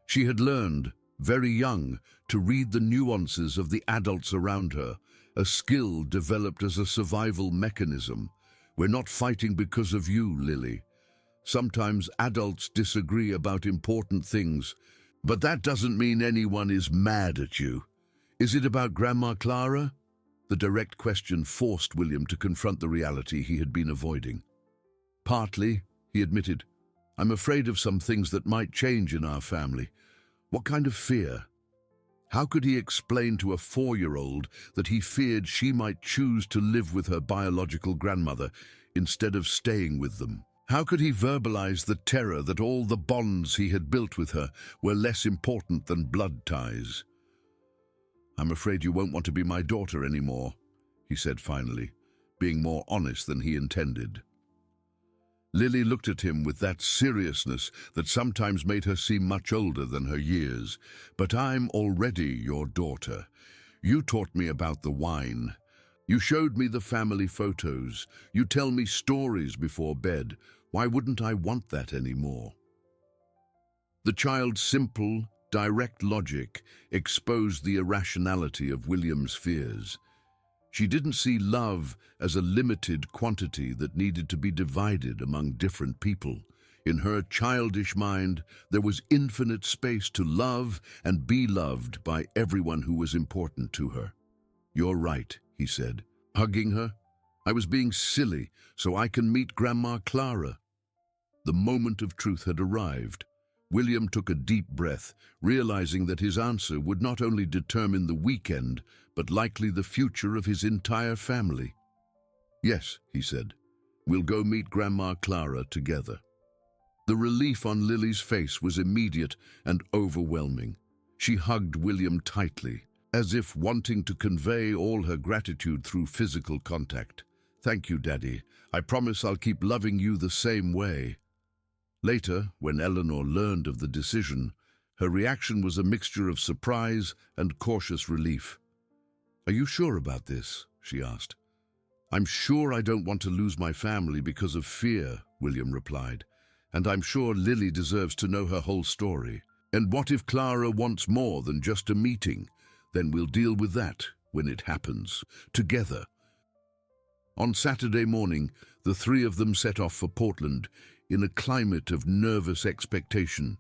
She had learned, very young, to read the nuances of the adults around her, a skill developed as a survival mechanism. "We're not fighting because of you, Lily. Sometimes adults disagree about important things, but that doesn't mean anyone is mad at you. Is it about Grandma Clara?" The direct question forced William to confront the reality he had been avoiding. "Partly," he admitted. "I'm afraid of some things that might change in our family." What kind of fear? How could he explain to a 4-year-old that he feared she might choose to live with her biological grandmother instead of staying with them? How could he verbalize the terror that all the bonds he had built with her were less important than blood ties? "I'm afraid you won't want to be my daughter anymore," he said finally, being more honest than he intended. Lily looked at him with that seriousness that sometimes made her seem much older than her years. "But I'm already your daughter. You taught me about the wine. You showed me the family photos. You tell me stories before bed. Why wouldn't I want that anymore?" The child's simple, direct logic exposed the irrationality of William's fears. She didn't see love as a limited quantity that needed to be divided among different people. In her childish mind, there was infinite space to love and be loved by everyone who was important to her. "You're right," he said, hugging her. "I was being silly so I can meet Grandma Clara." The moment of truth had arrived. William took a deep breath, realizing that his answer would not only determine the weekend, but likely the future of his entire family. "Yes," he said, "we'll go meet Grandma Clara together." The relief on Lily's face was immediate and overwhelming. She hugged William tightly, as if wanting to convey all her gratitude through physical contact. "Thank you, Daddy. I promise I'll keep loving you the same way." Later, when Eleanor learned of the decision, her reaction was a mixture of surprise and cautious relief. "Are you sure about this?" she asked. "I'm sure I don't want to lose my family because of fear," William replied. "And I'm sure Lily deserves to know her whole story. And what if Clara wants more than just a meeting? Then we'll deal with that when it happens, together." On Saturday morning, the three of them set off for Portland in a climate of nervous expectation.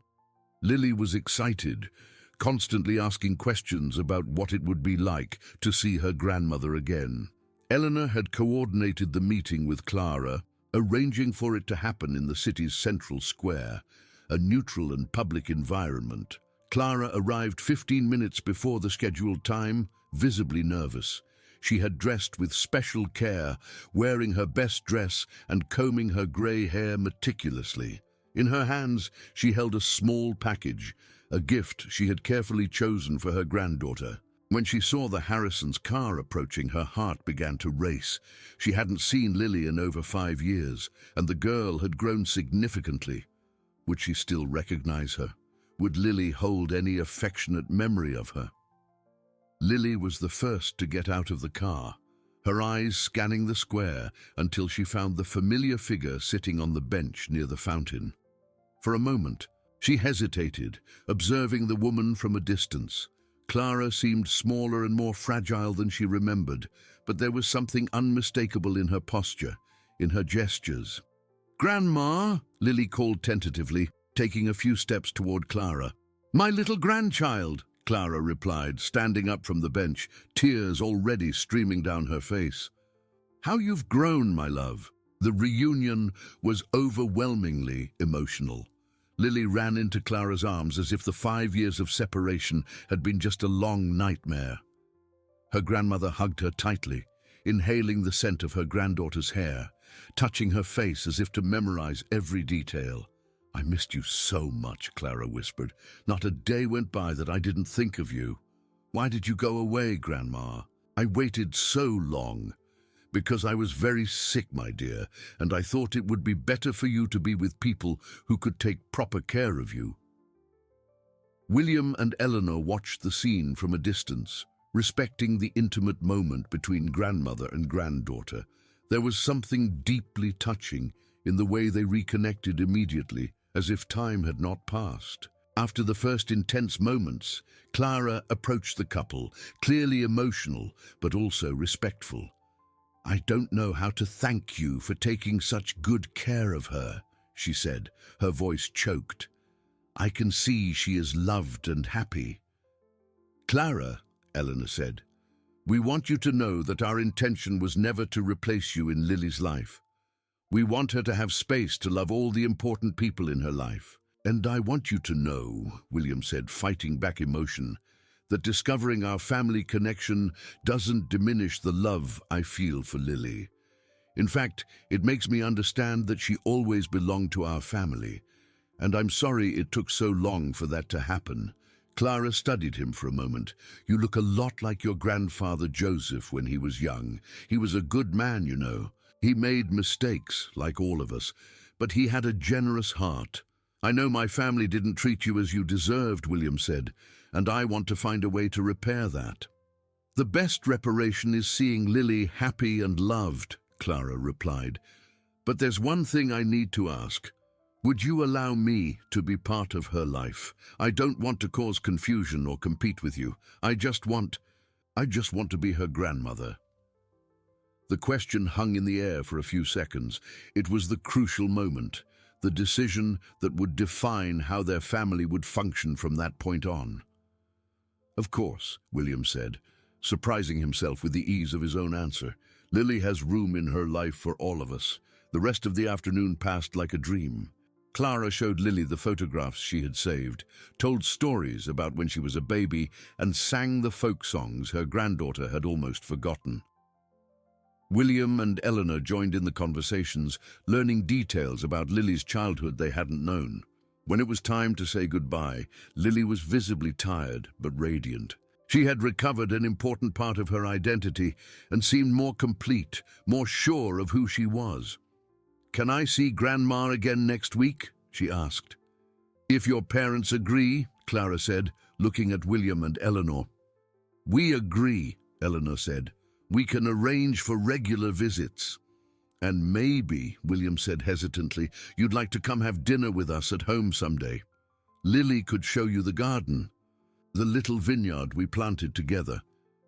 Lily was excited, constantly asking questions about what it would be like to see her grandmother again. Eleanor had coordinated the meeting with Clara, arranging for it to happen in the city's central square, a neutral and public environment. Clara arrived 15 minutes before the scheduled time, visibly nervous. She had dressed with special care, wearing her best dress and combing her grey hair meticulously. In her hands, she held a small package, a gift she had carefully chosen for her granddaughter. When she saw the Harrisons' car approaching, her heart began to race. She hadn't seen Lily in over 5 years, and the girl had grown significantly. Would she still recognize her? Would Lily hold any affectionate memory of her? Lily was the first to get out of the car, her eyes scanning the square until she found the familiar figure sitting on the bench near the fountain. For a moment, she hesitated, observing the woman from a distance. Clara seemed smaller and more fragile than she remembered, but there was something unmistakable in her posture, in her gestures. "Grandma," Lily called tentatively, taking a few steps toward Clara. "My little grandchild," Clara replied, standing up from the bench, tears already streaming down her face. "How you've grown, my love." The reunion was overwhelmingly emotional. Lily ran into Clara's arms as if the 5 years of separation had been just a long nightmare. Her grandmother hugged her tightly, inhaling the scent of her granddaughter's hair, touching her face as if to memorize every detail. "I missed you so much," Clara whispered. "Not a day went by that I didn't think of you." "Why did you go away, Grandma?" "I waited so long." "Because I was very sick, my dear, and I thought it would be better for you to be with people who could take proper care of you." William and Eleanor watched the scene from a distance, respecting the intimate moment between grandmother and granddaughter. There was something deeply touching in the way they reconnected immediately, as if time had not passed. After the first intense moments, Clara approached the couple, clearly emotional, but also respectful. "I don't know how to thank you for taking such good care of her," she said, her voice choked. "I can see she is loved and happy." "Clara," Eleanor said, "we want you to know that our intention was never to replace you in Lily's life. We want her to have space to love all the important people in her life. And I want you to know," William said, fighting back emotion, "that discovering our family connection doesn't diminish the love I feel for Lily. In fact, it makes me understand that she always belonged to our family, and I'm sorry it took so long for that to happen." Clara studied him for a moment. "You look a lot like your grandfather Joseph when he was young. He was a good man, you know. He made mistakes, like all of us, but he had a generous heart. I know my family didn't treat you as you deserved," William said, "and I want to find a way to repair that." "The best reparation is seeing Lily happy and loved," Clara replied. "But there's one thing I need to ask. Would you allow me to be part of her life? I don't want to cause confusion or compete with you. I just want to be her grandmother." The question hung in the air for a few seconds. It was the crucial moment, the decision that would define how their family would function from that point on. "Of course," William said, surprising himself with the ease of his own answer. "Lily has room in her life for all of us." The rest of the afternoon passed like a dream. Clara showed Lily the photographs she had saved, told stories about when she was a baby, and sang the folk songs her granddaughter had almost forgotten. William and Eleanor joined in the conversations, learning details about Lily's childhood they hadn't known. When it was time to say goodbye, Lily was visibly tired but radiant. She had recovered an important part of her identity and seemed more complete, more sure of who she was. "Can I see Grandma again next week?" she asked. "If your parents agree," Clara said, looking at William and Eleanor. "We agree," Eleanor said. "We can arrange for regular visits." "And maybe," William said hesitantly, "you'd like to come have dinner with us at home someday. Lily could show you the garden, the little vineyard we planted together."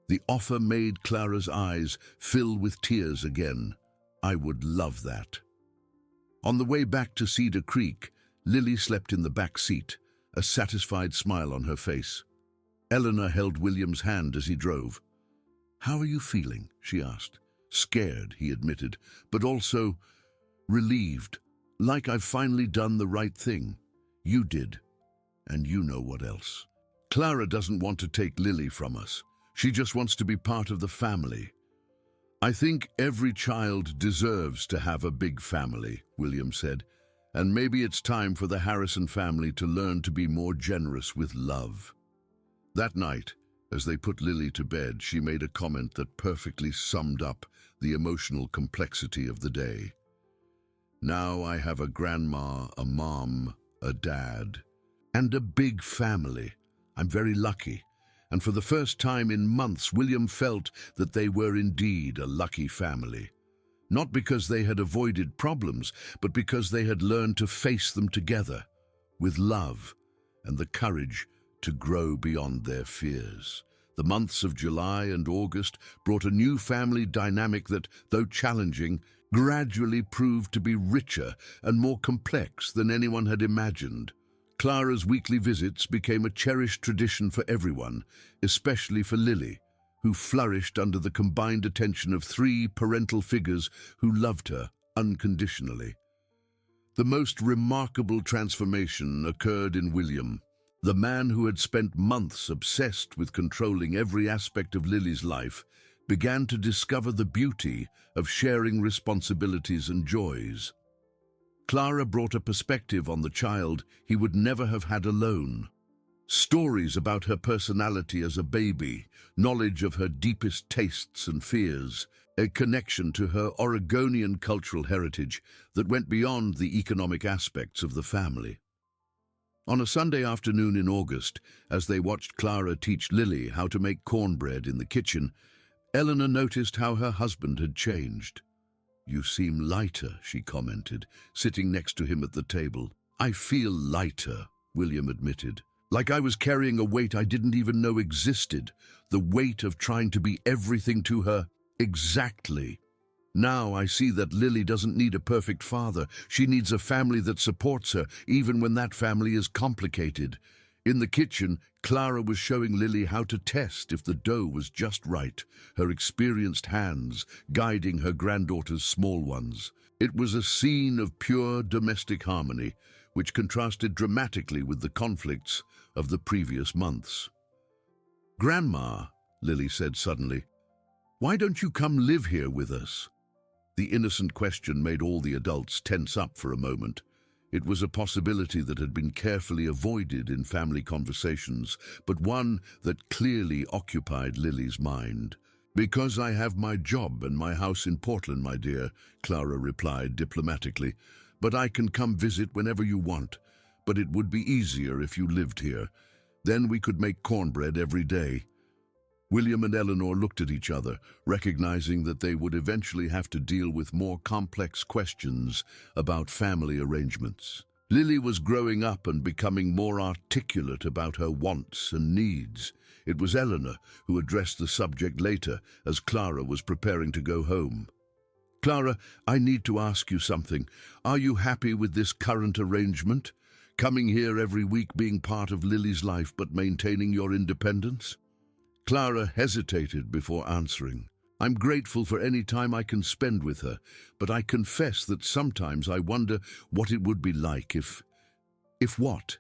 The offer made Clara's eyes fill with tears again. "I would love that." On the way back to Cedar Creek, Lily slept in the back seat, a satisfied smile on her face. Eleanor held William's hand as he drove. "How are you feeling?" she asked. "Scared," he admitted, "but also relieved, like I've finally done the right thing. You did, and you know what else." "Clara doesn't want to take Lily from us. She just wants to be part of the family." "I think every child deserves to have a big family," William said, "and maybe it's time for the Harrison family to learn to be more generous with love." That night, as they put Lily to bed, she made a comment that perfectly summed up the emotional complexity of the day. "Now I have a grandma, a mom, a dad, and a big family. I'm very lucky." And for the first time in months, William felt that they were indeed a lucky family. Not because they had avoided problems, but because they had learned to face them together, with love and the courage to grow beyond their fears. The months of July and August brought a new family dynamic that, though challenging, gradually proved to be richer and more complex than anyone had imagined. Clara's weekly visits became a cherished tradition for everyone, especially for Lily, who flourished under the combined attention of three parental figures who loved her unconditionally. The most remarkable transformation occurred in William. The man who had spent months obsessed with controlling every aspect of Lily's life began to discover the beauty of sharing responsibilities and joys. Clara brought a perspective on the child he would never have had alone. Stories about her personality as a baby, knowledge of her deepest tastes and fears, a connection to her Oregonian cultural heritage that went beyond the economic aspects of the family. On a Sunday afternoon in August, as they watched Clara teach Lily how to make cornbread in the kitchen, Eleanor noticed how her husband had changed. "You seem lighter," she commented, sitting next to him at the table. "I feel lighter," William admitted. "Like I was carrying a weight I didn't even know existed, the weight of trying to be everything to her." "Exactly. Now I see that Lily doesn't need a perfect father. She needs a family that supports her, even when that family is complicated." In the kitchen, Clara was showing Lily how to test if the dough was just right, her experienced hands guiding her granddaughter's small ones. It was a scene of pure domestic harmony, which contrasted dramatically with the conflicts of the previous months. "Grandma," Lily said suddenly, "why don't you come live here with us?" The innocent question made all the adults tense up for a moment. It was a possibility that had been carefully avoided in family conversations, but one that clearly occupied Lily's mind. "Because I have my job and my house in Portland, my dear," Clara replied diplomatically. "But I can come visit whenever you want. But it would be easier if you lived here. Then we could make cornbread every day." William and Eleanor looked at each other, recognizing that they would eventually have to deal with more complex questions about family arrangements. Lily was growing up and becoming more articulate about her wants and needs. It was Eleanor who addressed the subject later as Clara was preparing to go home. "Clara, I need to ask you something. Are you happy with this current arrangement? Coming here every week, being part of Lily's life but maintaining your independence?" Clara hesitated before answering. "I'm grateful for any time I can spend with her, but I confess that sometimes I wonder what it would be like if what?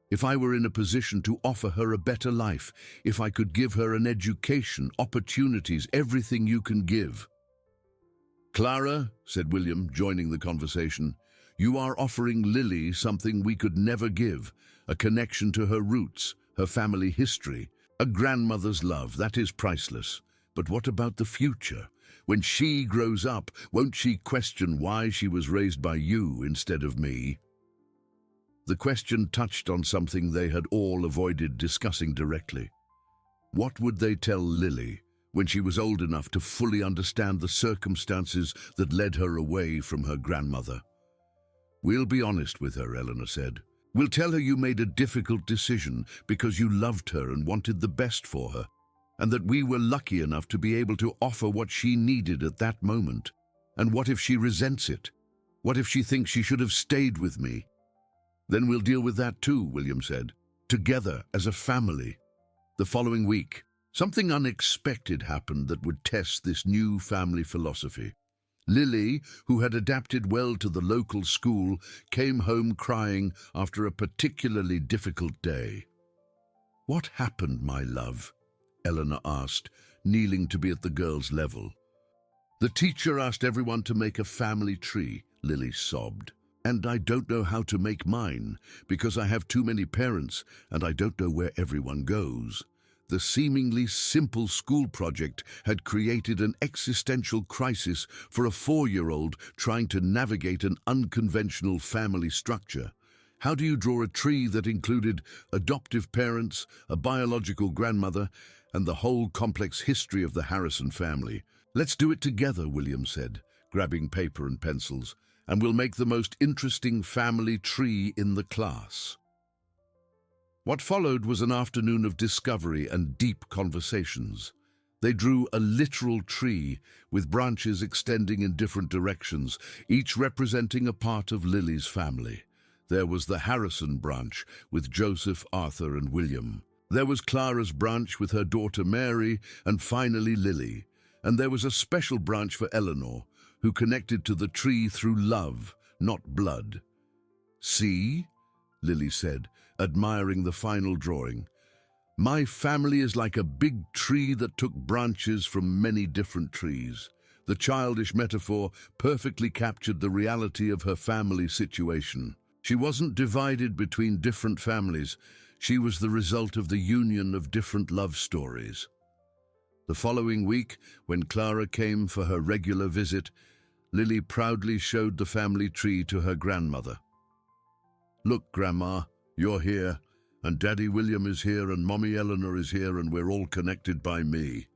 If I were in a position to offer her a better life, if I could give her an education, opportunities, everything you can give." "Clara," said William, joining the conversation, "you are offering Lily something we could never give, a connection to her roots, her family history, a grandmother's love. That is priceless. But what about the future? When she grows up, won't she question why she was raised by you instead of me?" The question touched on something they had all avoided discussing directly. What would they tell Lily when she was old enough to fully understand the circumstances that led her away from her grandmother? "We'll be honest with her," Eleanor said. "We'll tell her you made a difficult decision because you loved her and wanted the best for her, and that we were lucky enough to be able to offer what she needed at that moment. And what if she resents it? What if she thinks she should have stayed with me?" "Then we'll deal with that too," William said. "Together, as a family." The following week, something unexpected happened that would test this new family philosophy. Lily, who had adapted well to the local school, came home crying after a particularly difficult day. "What happened, my love?" Eleanor asked, kneeling to be at the girl's level. "The teacher asked everyone to make a family tree," Lily sobbed. "And I don't know how to make mine, because I have too many parents and I don't know where everyone goes." The seemingly simple school project had created an existential crisis for a 4-year-old trying to navigate an unconventional family structure. How do you draw a tree that included adoptive parents, a biological grandmother, and the whole complex history of the Harrison family? "Let's do it together," William said, grabbing paper and pencils, "and we'll make the most interesting family tree in the class." What followed was an afternoon of discovery and deep conversations. They drew a literal tree with branches extending in different directions, each representing a part of Lily's family. There was the Harrison branch with Joseph, Arthur, and William. There was Clara's branch with her daughter Mary, and finally Lily. And there was a special branch for Eleanor, who connected to the tree through love, not blood. "See?" Lily said, admiring the final drawing. "My family is like a big tree that took branches from many different trees." The childish metaphor perfectly captured the reality of her family situation. She wasn't divided between different families. She was the result of the union of different love stories. The following week, when Clara came for her regular visit, Lily proudly showed the family tree to her grandmother. "Look, Grandma, you're here, and Daddy William is here, and Mommy Eleanor is here, and we're all connected by me."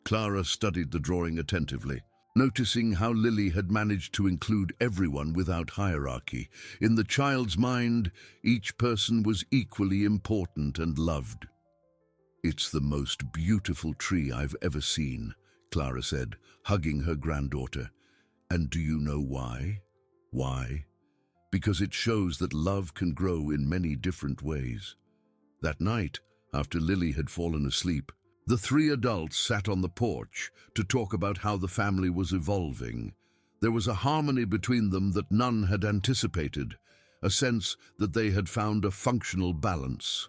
Clara studied the drawing attentively, noticing how Lily had managed to include everyone without hierarchy. In the child's mind, each person was equally important and loved. "It's the most beautiful tree I've ever seen," Clara said, hugging her granddaughter. "And do you know why? Why? Because it shows that love can grow in many different ways." That night, after Lily had fallen asleep, the 3 adults sat on the porch to talk about how the family was evolving. There was a harmony between them that none had anticipated, a sense that they had found a functional balance.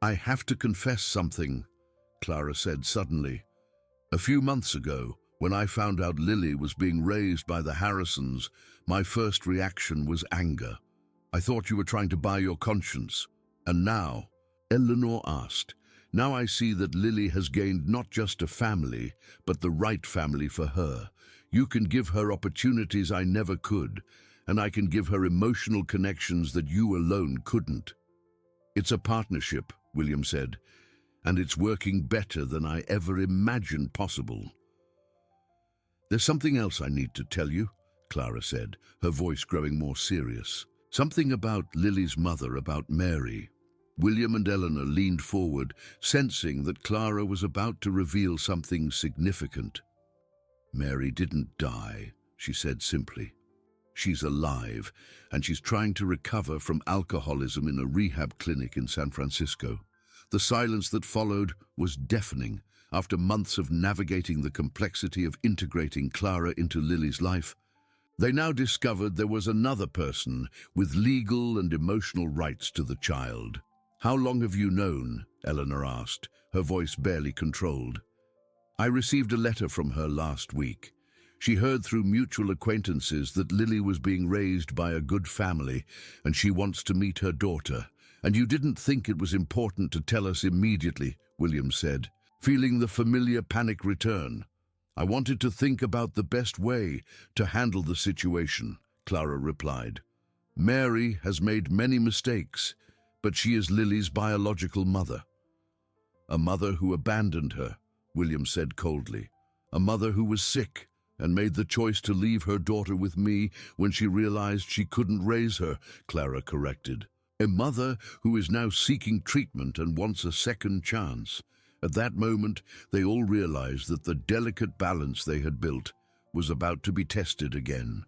"I have to confess something," Clara said suddenly. "A few months ago, when I found out Lily was being raised by the Harrisons, my first reaction was anger. I thought you were trying to buy your conscience. And now," Eleanor asked, "now I see that Lily has gained not just a family, but the right family for her. You can give her opportunities I never could, and I can give her emotional connections that you alone couldn't." "It's a partnership," William said, "and it's working better than I ever imagined possible." "There's something else I need to tell you," Clara said, her voice growing more serious. Something about Lily's mother, about Mary. William and Eleanor leaned forward, sensing that Clara was about to reveal something significant. "Mary didn't die," she said simply. "She's alive, and she's trying to recover from alcoholism in a rehab clinic in San Francisco." The silence that followed was deafening. After months of navigating the complexity of integrating Clara into Lily's life, they now discovered there was another person with legal and emotional rights to the child. "How long have you known?" Eleanor asked, her voice barely controlled. "I received a letter from her last week. She heard through mutual acquaintances that Lily was being raised by a good family, and she wants to meet her daughter. And you didn't think it was important to tell us immediately," William said, feeling the familiar panic return. "I wanted to think about the best way to handle the situation," Clara replied. "Mary has made many mistakes, but she is Lily's biological mother." "A mother who abandoned her," William said coldly. "A mother who was sick and made the choice to leave her daughter with me when she realized she couldn't raise her," Clara corrected. "A mother who is now seeking treatment and wants a second chance." At that moment, they all realized that the delicate balance they had built was about to be tested again.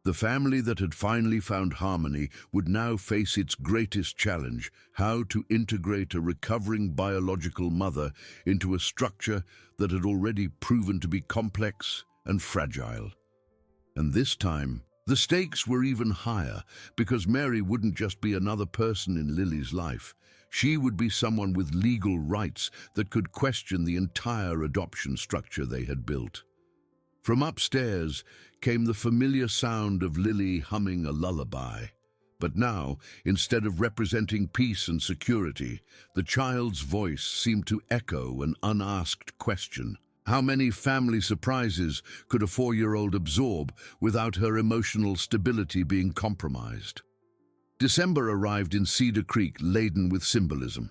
The family that had finally found harmony would now face its greatest challenge: how to integrate a recovering biological mother into a structure that had already proven to be complex and fragile. And this time, the stakes were even higher, because Mary wouldn't just be another person in Lily's life. She would be someone with legal rights that could question the entire adoption structure they had built. From upstairs came the familiar sound of Lily humming a lullaby. But now, instead of representing peace and security, the child's voice seemed to echo an unasked question. How many family surprises could a 4-year-old absorb without her emotional stability being compromised? December arrived in Cedar Creek laden with symbolism.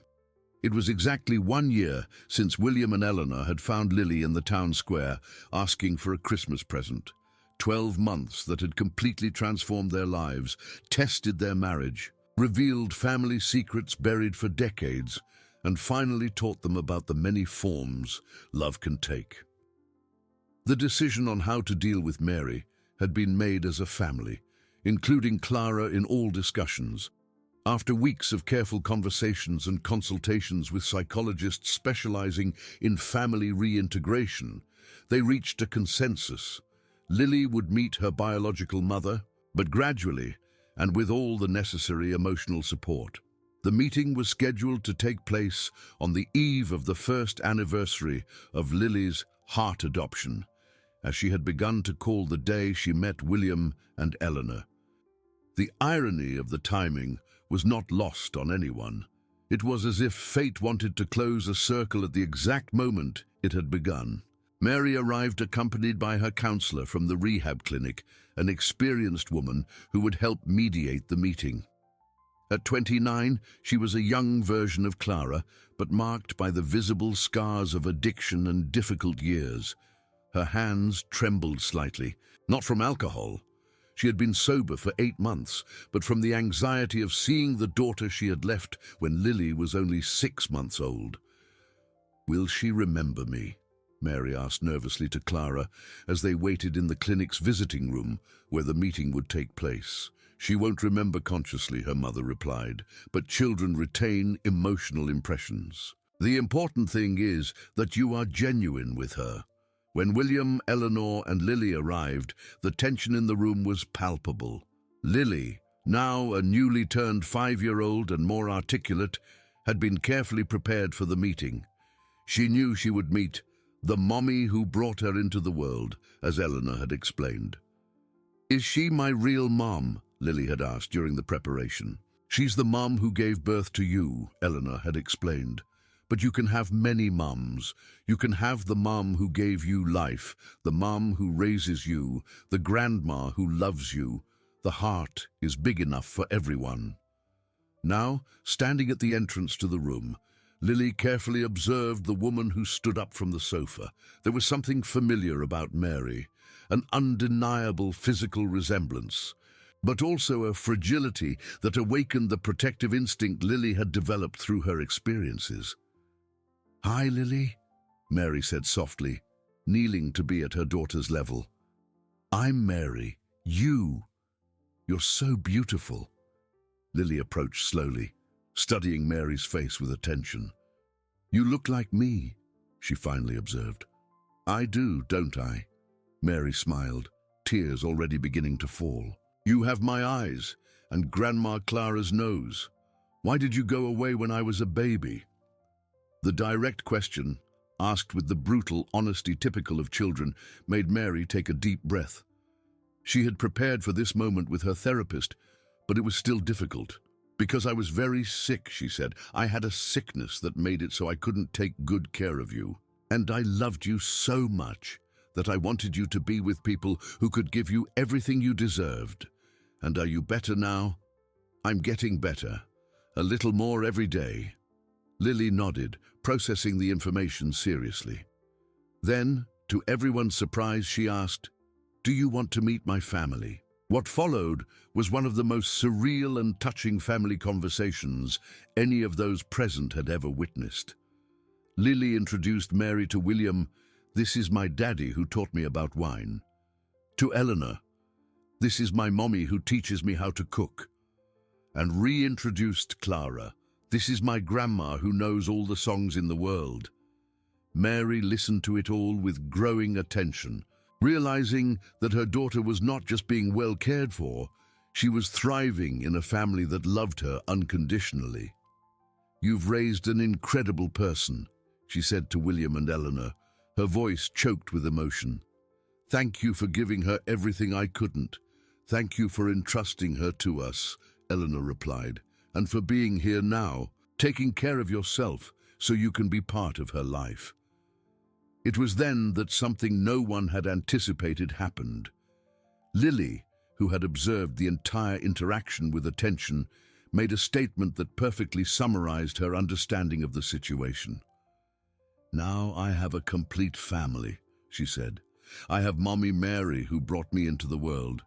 It was exactly 1 year since William and Eleanor had found Lily in the town square, asking for a Christmas present. 12 months that had completely transformed their lives, tested their marriage, revealed family secrets buried for decades, and finally taught them about the many forms love can take. The decision on how to deal with Mary had been made as a family, including Clara in all discussions. After weeks of careful conversations and consultations with psychologists specializing in family reintegration, they reached a consensus. Lily would meet her biological mother, but gradually, and with all the necessary emotional support. The meeting was scheduled to take place on the eve of the first anniversary of Lily's heart adoption, as she had begun to call the day she met William and Eleanor. The irony of the timing was not lost on anyone. It was as if fate wanted to close a circle at the exact moment it had begun. Mary arrived accompanied by her counselor from the rehab clinic, an experienced woman who would help mediate the meeting. At 29, she was a young version of Clara, but marked by the visible scars of addiction and difficult years. Her hands trembled slightly, not from alcohol. She had been sober for 8 months, but from the anxiety of seeing the daughter she had left when Lily was only 6 months old. "Will she remember me?" Mary asked nervously to Clara as they waited in the clinic's visiting room where the meeting would take place. "She won't remember consciously," her mother replied, "but children retain emotional impressions. The important thing is that you are genuine with her." When William, Eleanor, and Lily arrived, the tension in the room was palpable. Lily, now a newly turned 5-year-old and more articulate, had been carefully prepared for the meeting. She knew she would meet the mommy who brought her into the world, as Eleanor had explained. "Is she my real mom?" Lily had asked during the preparation. "She's the mom who gave birth to you," Eleanor had explained. "But you can have many moms. You can have the mom who gave you life, the mom who raises you, the grandma who loves you. The heart is big enough for everyone." Now, standing at the entrance to the room, Lily carefully observed the woman who stood up from the sofa. There was something familiar about Mary, an undeniable physical resemblance. but also a fragility that awakened the protective instinct Lily had developed through her experiences. "Hi, Lily," Mary said softly, kneeling to be at her daughter's level. "I'm Mary. You're so beautiful." Lily approached slowly, studying Mary's face with attention. "You look like me," she finally observed. "I do, don't I?" Mary smiled, tears already beginning to fall. "You have my eyes and Grandma Clara's nose. Why did you go away when I was a baby?" The direct question, asked with the brutal honesty typical of children, made Mary take a deep breath. She had prepared for this moment with her therapist, but it was still difficult. "Because I was very sick," she said. "I had a sickness that made it so I couldn't take good care of you. And I loved you so much that I wanted you to be with people who could give you everything you deserved. And are you better now?" "I'm getting better. A little more every day." Lily nodded, processing the information seriously. Then, to everyone's surprise, she asked, "Do you want to meet my family?" What followed was one of the most surreal and touching family conversations any of those present had ever witnessed. Lily introduced Mary to William. "This is my daddy who taught me about wine." To Eleanor, "This is my mommy who teaches me how to cook." And reintroduced Clara. "This is my grandma who knows all the songs in the world." Mary listened to it all with growing attention, realizing that her daughter was not just being well cared for, she was thriving in a family that loved her unconditionally. "You've raised an incredible person," she said to William and Eleanor, her voice choked with emotion. "Thank you for giving her everything I couldn't. Thank you for entrusting her to us," Eleanor replied, "and for being here now, taking care of yourself so you can be part of her life." It was then that something no one had anticipated happened. Lily, who had observed the entire interaction with attention, made a statement that perfectly summarized her understanding of the situation. "Now I have a complete family," she said. "I have Mommy Mary, who brought me into the world,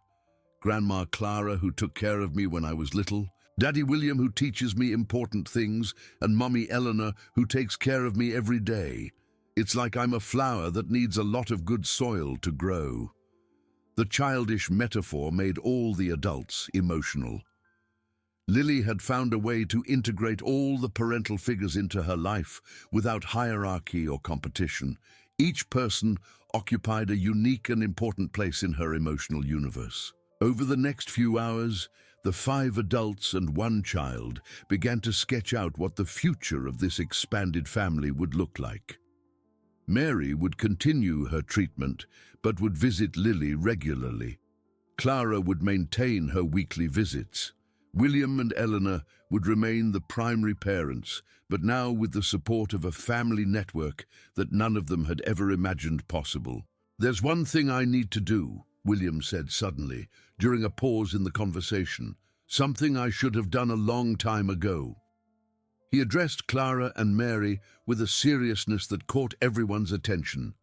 Grandma Clara, who took care of me when I was little, Daddy William, who teaches me important things, and Mommy Eleanor, who takes care of me every day. It's like I'm a flower that needs a lot of good soil to grow." The childish metaphor made all the adults emotional. Lily had found a way to integrate all the parental figures into her life without hierarchy or competition. Each person occupied a unique and important place in her emotional universe. Over the next few hours, the 5 adults and 1 child began to sketch out what the future of this expanded family would look like. Mary would continue her treatment, but would visit Lily regularly. Clara would maintain her weekly visits. William and Eleanor would remain the primary parents, but now with the support of a family network that none of them had ever imagined possible. "There's one thing I need to do," William said suddenly, during a pause in the conversation. "Something I should have done a long time ago." He addressed Clara and Mary with a seriousness that caught everyone's attention.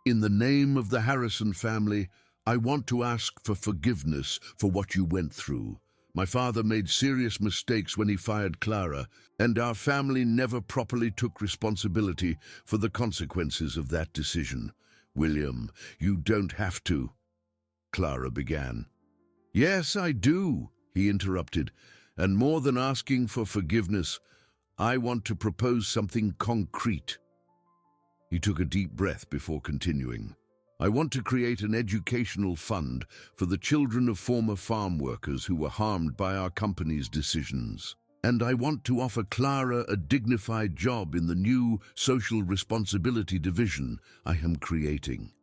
"In the name of the Harrison family, I want to ask for forgiveness for what you went through. My father made serious mistakes when he fired Clara, and our family never properly took responsibility for the consequences of that decision." "William, you don't have to," Clara began. "Yes, I do," he interrupted, "and more than asking for forgiveness, I want to propose something concrete." He took a deep breath before continuing. "I want to create an educational fund for the children of former farm workers who were harmed by our company's decisions. And I want to offer Clara a dignified job in the new social responsibility division I am creating."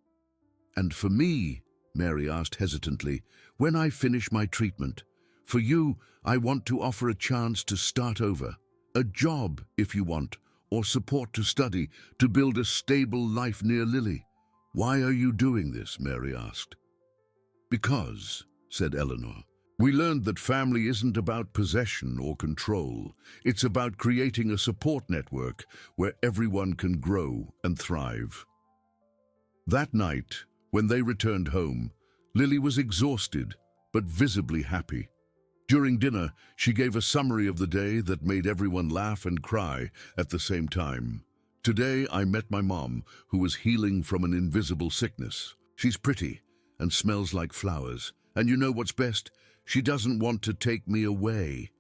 "And for me," Mary asked hesitantly, "when I finish my treatment, for you, I want to offer a chance to start over. A job, if you want, or support to study, to build a stable life near Lily." "Why are you doing this?" Mary asked. "Because," said Eleanor, "we learned that family isn't about possession or control. It's about creating a support network where everyone can grow and thrive." That night, when they returned home, Lily was exhausted, but visibly happy. During dinner, she gave a summary of the day that made everyone laugh and cry at the same time. Today, I met my mom, who was healing from an invisible sickness. She's pretty and smells like flowers. And you know what's best? She doesn't want to take me away.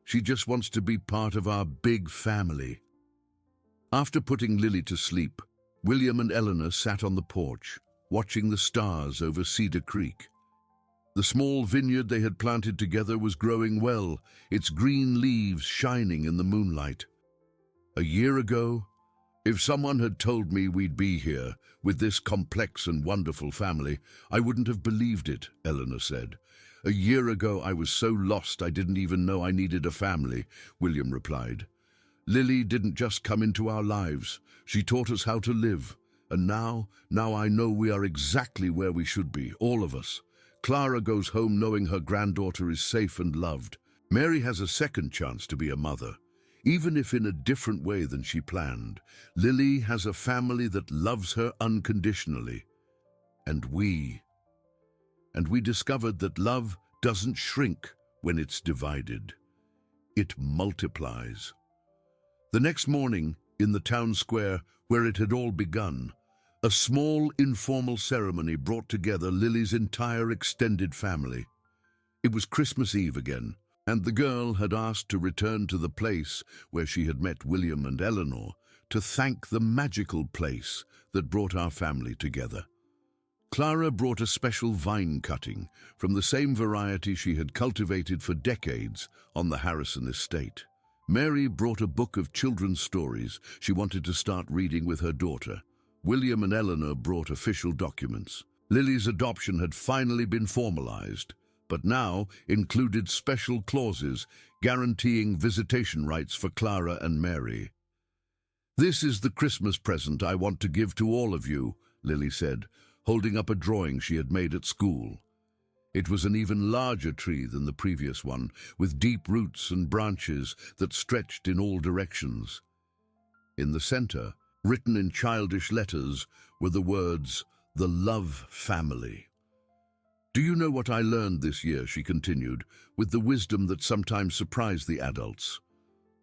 She just wants to be part of our big family. After putting Lily to sleep, William and Eleanor sat on the porch, watching the stars over Cedar Creek. The small vineyard they had planted together was growing well, its green leaves shining in the moonlight. A year ago, if someone had told me we'd be here with this complex and wonderful family, I wouldn't have believed it, Eleanor said. A year ago, I was so lost I didn't even know I needed a family, William replied. Lily didn't just come into our lives. She taught us how to live. And now I know we are exactly where we should be, all of us. Clara goes home knowing her granddaughter is safe and loved. Mary has a second chance to be a mother, even if in a different way than she planned. Lily has a family that loves her unconditionally. And we discovered that love doesn't shrink when it's divided. It multiplies. The next morning, in the town square where it had all begun, a small, informal ceremony brought together Lily's entire extended family. It was Christmas Eve again, and the girl had asked to return to the place where she had met William and Eleanor to thank the magical place that brought our family together. Clara brought a special vine cutting from the same variety she had cultivated for decades on the Harrison estate. Mary brought a book of children's stories she wanted to start reading with her daughter. William and Eleanor brought official documents. Lily's adoption had finally been formalized, but now included special clauses guaranteeing visitation rights for Clara and Mary. "This is the Christmas present I want to give to all of you," Lily said, holding up a drawing she had made at school. It was an even larger tree than the previous one, with deep roots and branches that stretched in all directions. In the center, written in childish letters, were the words, "The Love Family." "Do you know what I learned this year?" she continued, with the wisdom that sometimes surprised the adults.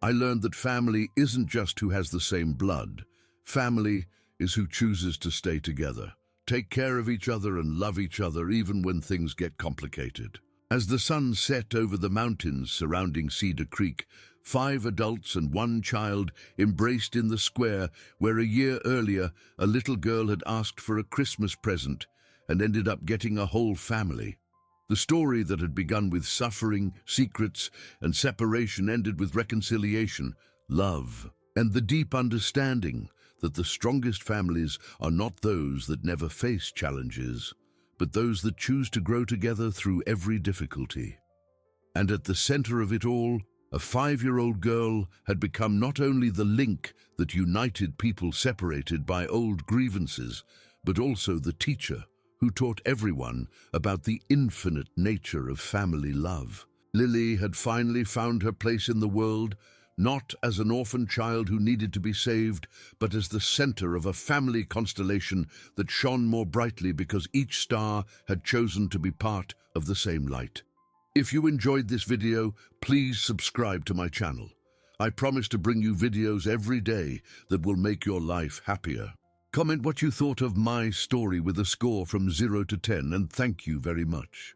"I learned that family isn't just who has the same blood. Family is who chooses to stay together, take care of each other and love each other even when things get complicated." As the sun set over the mountains surrounding Cedar Creek, 5 adults and 1 child embraced in the square where a year earlier a little girl had asked for a Christmas present and ended up getting a whole family. The story that had begun with suffering, secrets, and separation ended with reconciliation, love, and the deep understanding that the strongest families are not those that never face challenges, but those that choose to grow together through every difficulty. And at the center of it all, a 5-year-old girl had become not only the link that united people separated by old grievances, but also the teacher who taught everyone about the infinite nature of family love. Lily had finally found her place in the world, not as an orphan child who needed to be saved, but as the center of a family constellation that shone more brightly because each star had chosen to be part of the same light. If you enjoyed this video, please subscribe to my channel. I promise to bring you videos every day that will make your life happier. Comment what you thought of my story with a score from 0 to 10, and thank you very much.